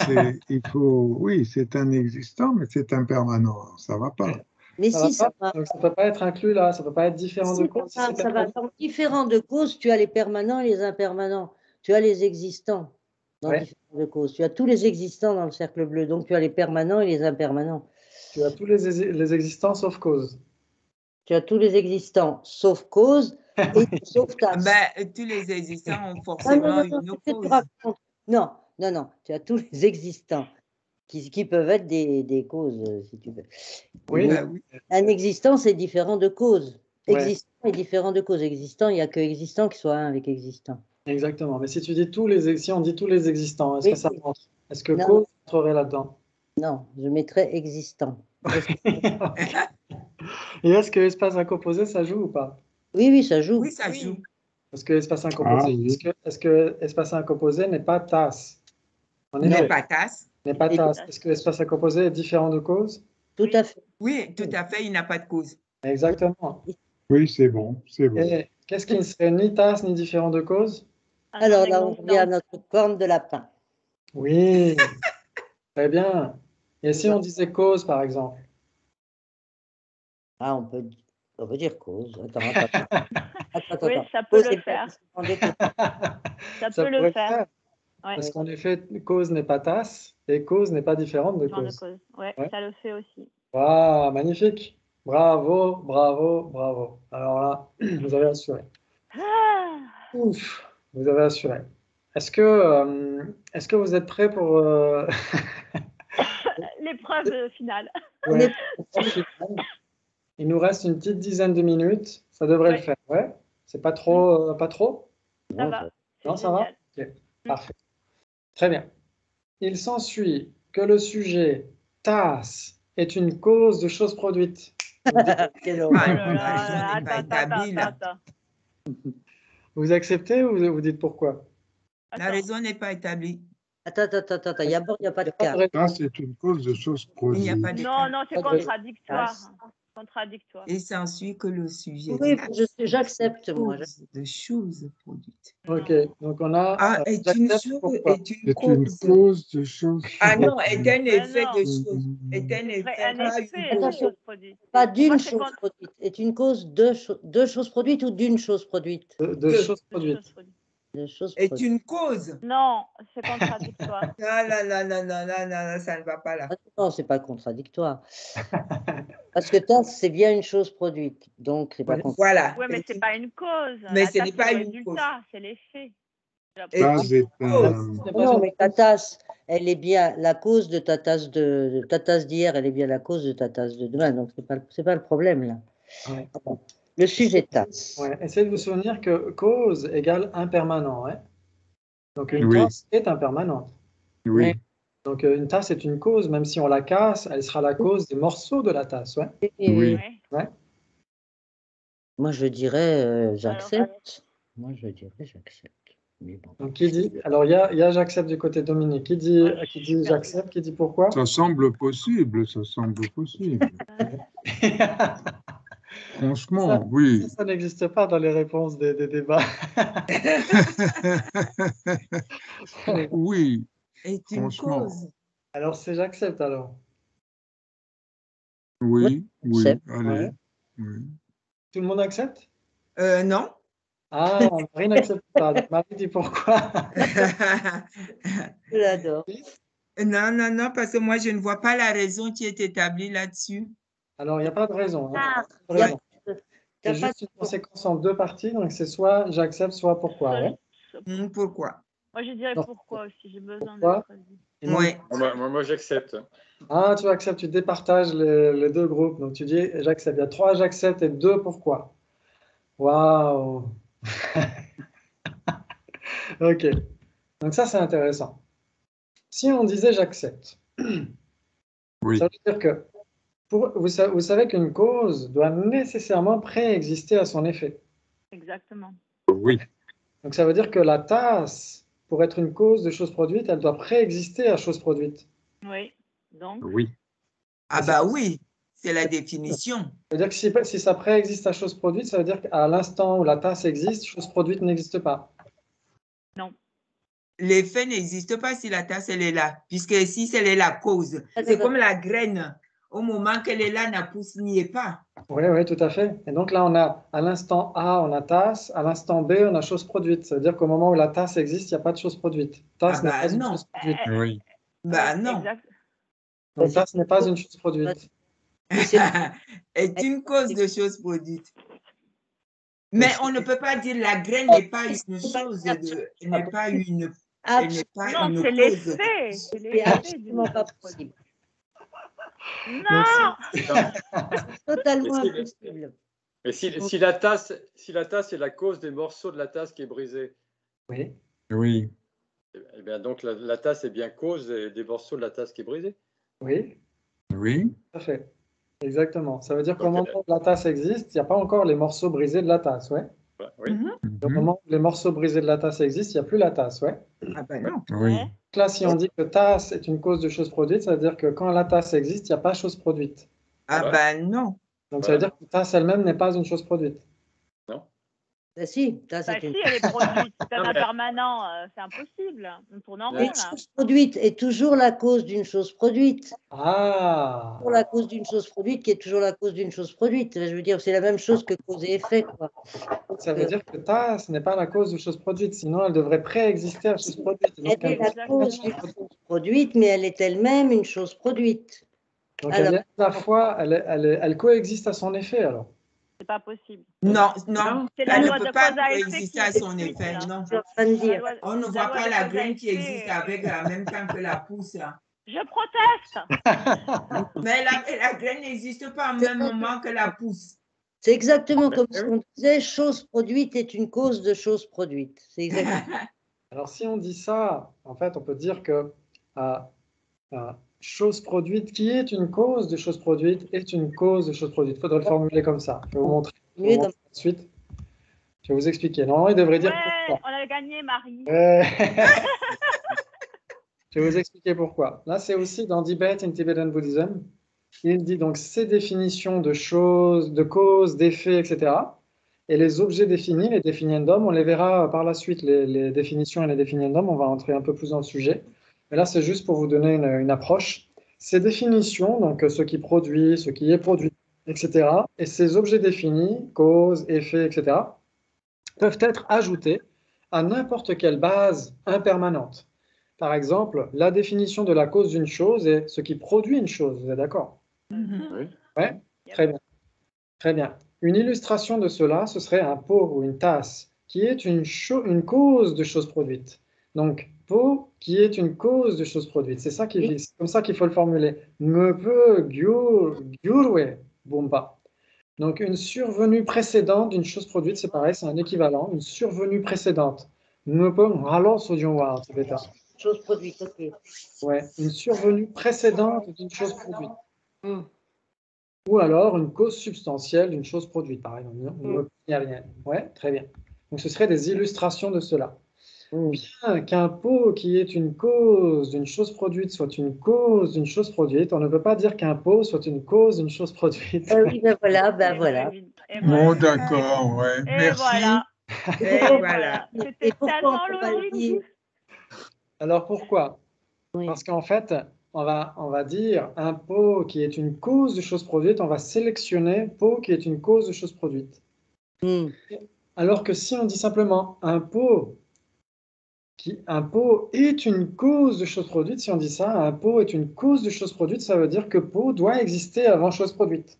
Là. il faut, oui, c'est un existant, mais c'est un permanent. Ça va pas. Mais Ça va si, ça pas? va. Donc, ça peut pas être inclus là, ça peut pas être différent de Si, cause si ça c'est va, ça va. permanent. Dans différents de causes, tu as les permanents et les impermanents. Tu as les existants dans Ouais. différents de causes. Tu as tous les existants dans le cercle bleu. Donc, tu as les permanents et les impermanents. Tu as tous les existants sauf cause. Tu as tous les existants sauf cause et sauf tasse. Ben, tous les existants ont Non, forcément non, une c'est ce que tu cause. racontes. Non. Tu as tous les existants qui peuvent être des causes, si tu veux. Oui. Mais Ben oui. un existant, c'est différent de cause. Ouais. Existant est différent de cause. Existant, il n'y a que existant qui soit un avec existant. Exactement. Mais si tu dis si on dit tous les existants, est-ce Oui, que ça oui. rentre? Est-ce que Non, cause entrerait là-dedans? non, je mettrais existant. Et est-ce que espace incomposé, ça joue ou pas? Oui, ça joue. Oui, ça joue. Parce que espace Ah incomposé, oui. est-ce que espace incomposé n'est pas tasse? En Il n'est effet, pas tasse. n'est pas Et- tasse. Est-ce que espace incomposé est différent de cause? Tout à fait. Oui, tout à fait, il n'a pas de cause. Exactement. Oui, c'est bon, c'est bon. Et qu'est-ce qui ne serait ni tasse ni différent de cause? Alors là, on revient à notre corne de lapin. Oui, très bien. Et si on disait cause, par exemple? Ah, on peut dire cause. Attends. Oui, ça peut Cause le est faire. pas différent de cause. Ça Ça peut le pourrait faire. Ouais. Parce qu'en effet, cause n'est pas tasse et cause n'est pas différente de Genre de cause. cause. Ouais, Ouais. ça le fait aussi. Waouh, magnifique. Bravo, bravo, bravo. Alors là, vous avez assuré. Ah, Ouf, vous avez assuré. Est-ce que vous êtes prêts pour l'épreuve finale. ouais, il nous reste une petite dizaine de minutes. Ça devrait le Ouais. faire. Ouais. C'est pas trop, pas trop? Ça va. Non, C'est ça va? génial. Ok, parfait. Très bien. Il s'ensuit que le sujet tasse est une cause de choses produites. Quelle Oh horreur. là là, raison n'est pas établie, là. attends. Vous acceptez ou vous dites pourquoi? La raison n'est pas établie. Attends. Il n'y a pas de cas. Ça, c'est une cause de choses Il n'y a produites. pas de Non, cas. c'est contradictoire. Contradictoire. Et s'ensuit que le sujet Oui, tasse j'accepte, moi. de choses produites. Ok, donc on a. Ah, est une j'accepte chose, pourquoi. est une C'est une cause. cause de choses Ah non, produites. est un Mais effet non. de chose. Est un effet, Un pas effet une de cause. chose produite. Pas d'une Moi, c'est chose produite. Est une cause de choses produites ou d'une chose produite? De Deux. choses de produites. choses produites. De choses Est produites. une cause. Non, c'est contradictoire. Ah là, ça ne va pas là. Ah non, c'est pas contradictoire. Parce que tasse, c'est bien une chose produite. Donc, c'est pas Oui. contradictoire. Voilà. Oui, mais Est c'est une- pas une cause. Mais La ce n'est tasse, pas c'est le une résultat, c'est l'effet. Est Ça, une c'est cause. Non, mais ta tasse, elle est bien la cause de ta tasse d'hier, elle est bien la cause de ta tasse de demain. Donc, c'est pas le problème, là. Ouais. Le sujet tasse. Ouais. Essayez de vous souvenir que cause égale impermanent. Hein. Donc une Oui. tasse est impermanente. Oui. Donc une tasse est une cause, même si on la casse, elle sera la cause des morceaux de la tasse. Ouais. Oui. Ouais. Ouais. Moi, je dirais, j'accepte. Moi, je dirais, j'accepte. Donc, qui dit? Alors, il y a j'accepte du côté de Dominique. Qui dit j'accepte? Qui dit pourquoi? Ça semble possible, ça semble possible. Franchement, oui. Ça n'existe pas dans les réponses des débats. Oui, Est une franchement. cause. Alors, c'est j'accepte alors. Oui, oui, J'accepte. allez. Ouais. Oui. Tout le monde accepte? Non. Ah, Marie n'accepte pas. Donc, Marie dit pourquoi? Je l'adore. Non, parce que moi, je ne vois pas la raison qui est établie là-dessus. Alors, il n'y a pas de raison. Hein. Ah, Pas de raison. t'as C'est pas juste une conséquence en deux parties. Donc, c'est soit j'accepte, soit pourquoi. Ouais. Pourquoi? Moi, je dirais Non. pourquoi aussi. J'ai besoin Pourquoi? d'être dit. Et non- Ouais. Moi, j'accepte. Ah, tu acceptes, tu départages les deux groupes. Donc, tu dis j'accepte. Il y a 3 j'accepte et 2 pourquoi. Waouh! Ok. Donc, ça, c'est intéressant. Si on disait j'accepte, Oui, ça veut dire que vous savez qu'une cause doit nécessairement préexister à son effet. Exactement. oui, Donc, ça veut dire que la tasse, pour être une cause de chose produite, elle doit préexister à chose produite. Oui. Donc, oui. Ah bah oui, c'est la définition. Ça veut dire que si ça préexiste à chose produite, ça veut dire qu'à l'instant où la tasse existe, chose produite n'existe pas. non. L'effet n'existe pas si la tasse, elle est là, puisque si elle est la cause, c'est comme la graine. Au moment qu'elle est là, la pousse n'y est pas. Oui, tout à fait. Et donc là, on a à l'instant A, on a tasse, à l'instant B, on a chose produite. Ça veut dire qu'au moment où la tasse existe, il n'y a pas de chose produite. Tasse Ah n'est bah pas une non. chose produite. Oui. Bah non. Exact. Donc tasse n'est pas une chose produite. Est une cause de choses produites. Mais on ne peut pas dire la graine n'est pas une chose, n'est pas une, elle n'est pas Non, une c'est cause. l'effet. C'est C'est l'effet d'une absolument pas chose possible. produite. Donc, Non! C'est totalement Mais impossible. Mais si la tasse est la cause des morceaux de la tasse qui est brisée, Oui, Oui, eh bien donc la tasse est bien cause des morceaux de la tasse qui est brisée. oui, oui, tout à fait. Exactement. Ça veut dire qu'au Donc, moment où la tasse existe, il n'y a pas encore les morceaux brisés de la tasse. Ouais. oui. Au mhm, moment où les morceaux brisés de la tasse existent, il n'y a plus la tasse. Ouais. Ah ben non. oui, Ouais. Là, si on dit que tasse est une cause de chose produite, ça veut dire que quand la tasse existe, il n'y a pas chose produite. Ah Voilà. ben non. Donc, ça veut Voilà. dire que tasse elle-même n'est pas une chose produite. Non. Ben si, ça, Bah c'est une si, elle est produite. C'est un Non, mais- impermanent. C'est impossible. On tourne en rond, Une là. chose produite est toujours la cause d'une chose produite. Ah, Toujours la cause d'une chose produite qui est toujours la cause d'une chose produite. Je veux dire, c'est la même chose que cause et effet, quoi. ça veut dire que tasse n'est pas la cause de chose produite, sinon elle devrait préexister à chose produite. Donc, Elle est la Exactement. cause d'une chose produite, mais elle est elle-même une chose produite. donc Alors, elle est à la fois, elle coexiste à son effet alors. C'est pas possible. Non, non. C'est la Elle loi ne de peut pas cause à effet coexister qui à son explique, effet, là. non. je suis en train de La dire. loi- On ne la voit loi pas de la cause à graine qui effet, existe avec en même temps que la pousse. Je proteste. Mais la graine n'existe pas au même moment que la pousse. C'est exactement comme ce qu'on disait, chose produite est une cause de chose produite. C'est exactement. Alors si on dit ça, en fait, on peut dire que chose produite qui est une cause de chose produite est une cause de chose produite. Il faudrait le formuler comme ça. Je vais vous montrer, Mieux comme ensuite. Je vais vous expliquer. Normalement, il devrait dire Ouais, pourquoi. on a gagné, Marie. Je vais vous expliquer pourquoi. Là, c'est aussi dans Debate in Tibetan Buddhism. Il dit donc ces définitions de choses, de causes, d'effets, etc. Et les objets définis, les definiendum, on les verra par la suite, les définitions et les definiendum, on va entrer un peu plus dans le sujet. Mais là, c'est juste pour vous donner une approche. Ces définitions, donc ce qui produit, ce qui est produit, etc., et ces objets définis, cause, effet, etc., peuvent être ajoutés à n'importe quelle base impermanente. Par exemple, la définition de la cause d'une chose est ce qui produit une chose, vous êtes d'accord? Oui. Ouais, très bien. Très bien. Une illustration de cela, ce serait un pot ou une tasse, qui est une cause de choses produites. Donc, pot qui est une cause de choses produites. C'est comme ça qu'il faut le formuler. Me peut gyurwe bomba. Donc, une survenue précédente d'une chose produite, c'est pareil, c'est un équivalent. Une survenue précédente. Me peut alors sojongwa en tibétain. Chose produite, ok. Ouais, une survenue précédente d'une chose produite. Ou alors une cause substantielle d'une chose produite, par exemple, une opinion. Ouais, très bien. Donc ce seraient des illustrations de cela. Bien qu'un pot qui est une cause d'une chose produite soit une cause d'une chose produite, on ne peut pas dire qu'un pot soit une cause d'une chose produite. Oui, ben voilà, ben voilà. Bon, d'accord, ouais. Et Merci. voilà. Et voilà. C'était tellement logique. Alors pourquoi? Oui. Parce qu'en fait, on va dire un pot qui est une cause de chose produite, on va sélectionner pot qui est une cause de chose produite. Alors que si on dit simplement un pot est une cause de chose produite, si on dit ça, un pot est une cause de chose produite, ça veut dire que pot doit exister avant chose produite.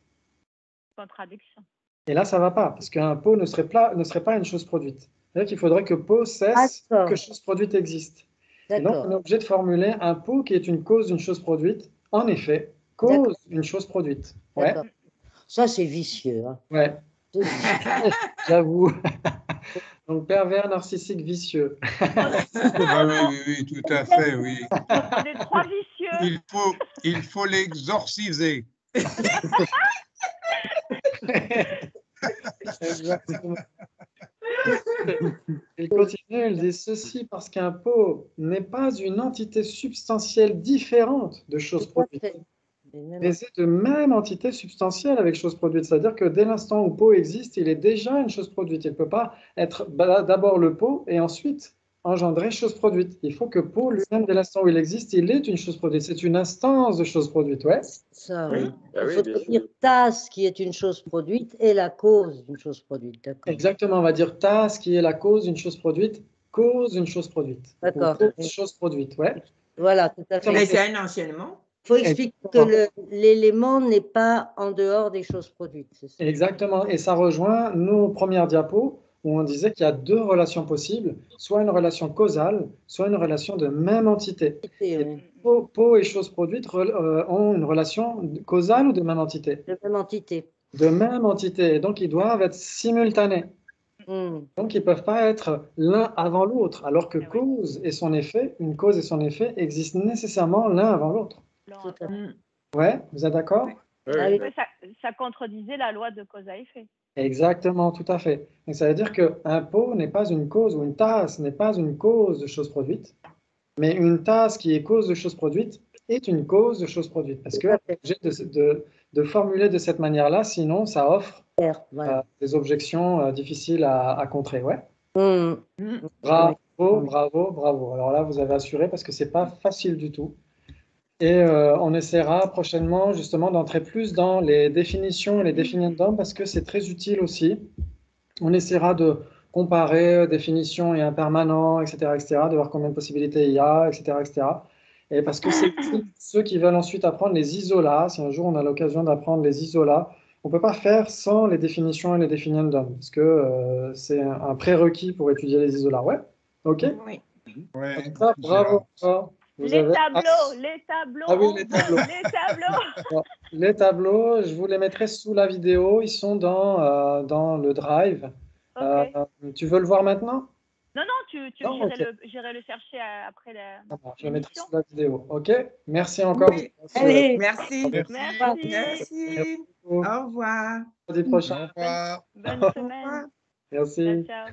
Contradiction. Et là, ça ne va pas, parce qu'un pot ne serait pas une chose produite. C'est-à-dire qu'il faudrait que pot cesse que chose produite existe. Et donc, on est obligé de formuler un pot qui est une cause d'une chose produite. En effet, cause une chose produite. Ouais. Ça, c'est vicieux. Hein. Ouais. J'avoue. Donc, pervers narcissique vicieux. Oui, tout à fait, oui. On est 3 vicieux. Il faut l'exorciser. Exactement. Il continue, il dit ceci parce qu'un pot n'est pas une entité substantielle différente de choses produites, mais c'est de même entité substantielle avec chose produite. C'est-à-dire que dès l'instant où pot existe, il est déjà une chose produite. Il ne peut pas être d'abord le pot et ensuite engendrer chose produite. Il faut que pot lui-même, dès l'instant où il existe, il est une chose produite. C'est une instance de chose produite, ouais. Ça, oui. Il faut dire tasse qui est une chose produite et la cause d'une chose produite. Exactement, on va dire tasse qui est la cause d'une chose produite, cause d'une chose produite. D'accord. Cause chose produite, ouais. Voilà, tout à fait. Mais c'est un enchaînement. Il faut expliquer que l'élément n'est pas en dehors des choses produites. Exactement, et ça rejoint nos premières diapos où on disait qu'il y a 2 relations possibles, soit une relation causale, soit une relation de même entité. Pot et choses produites ont une relation causale ou de même entité? De même entité. De même entité, et donc ils doivent être simultanés. Donc ils ne peuvent pas être l'un avant l'autre, alors que cause et son effet, une cause et son effet existent nécessairement l'un avant l'autre. Ouais, vous êtes d'accord? Ça contredisait la loi de cause à effet. Exactement, tout à fait. Donc, ça veut dire qu'un pot n'est pas une cause, ou une tasse n'est pas une cause de choses produites, mais une tasse qui est cause de choses produites est une cause de choses produites. Parce que j'ai de formuler de cette manière-là, sinon ça offre des objections difficiles à contrer. Ouais. Bravo, bravo, bravo. Alors là, vous avez assuré parce que c'est pas facile du tout. Et on essaiera prochainement justement d'entrer plus dans les définitions et les définiendums parce que c'est très utile aussi. On essaiera de comparer définition et impermanent, etc., de voir combien de possibilités il y a, etc., etc. Et parce que c'est ceux qui veulent ensuite apprendre les isolats. Si un jour on a l'occasion d'apprendre les isolats, on ne peut pas faire sans les définitions et les définiendums parce que c'est un prérequis pour étudier les isolats. Ouais. OK. Oui. Ouais, bravo. Les tableaux. Ah oui, les tableaux. Les tableaux, je vous les mettrai sous la vidéo. Ils sont dans le Drive. Okay. Tu veux le voir maintenant? Non, j'irai le chercher après la. Je le mettrai sous la vidéo. OK? Merci encore. Oui. Allez, merci. Merci. Au revoir. Au prochain. Au revoir. Bonne semaine. Merci. Ciao.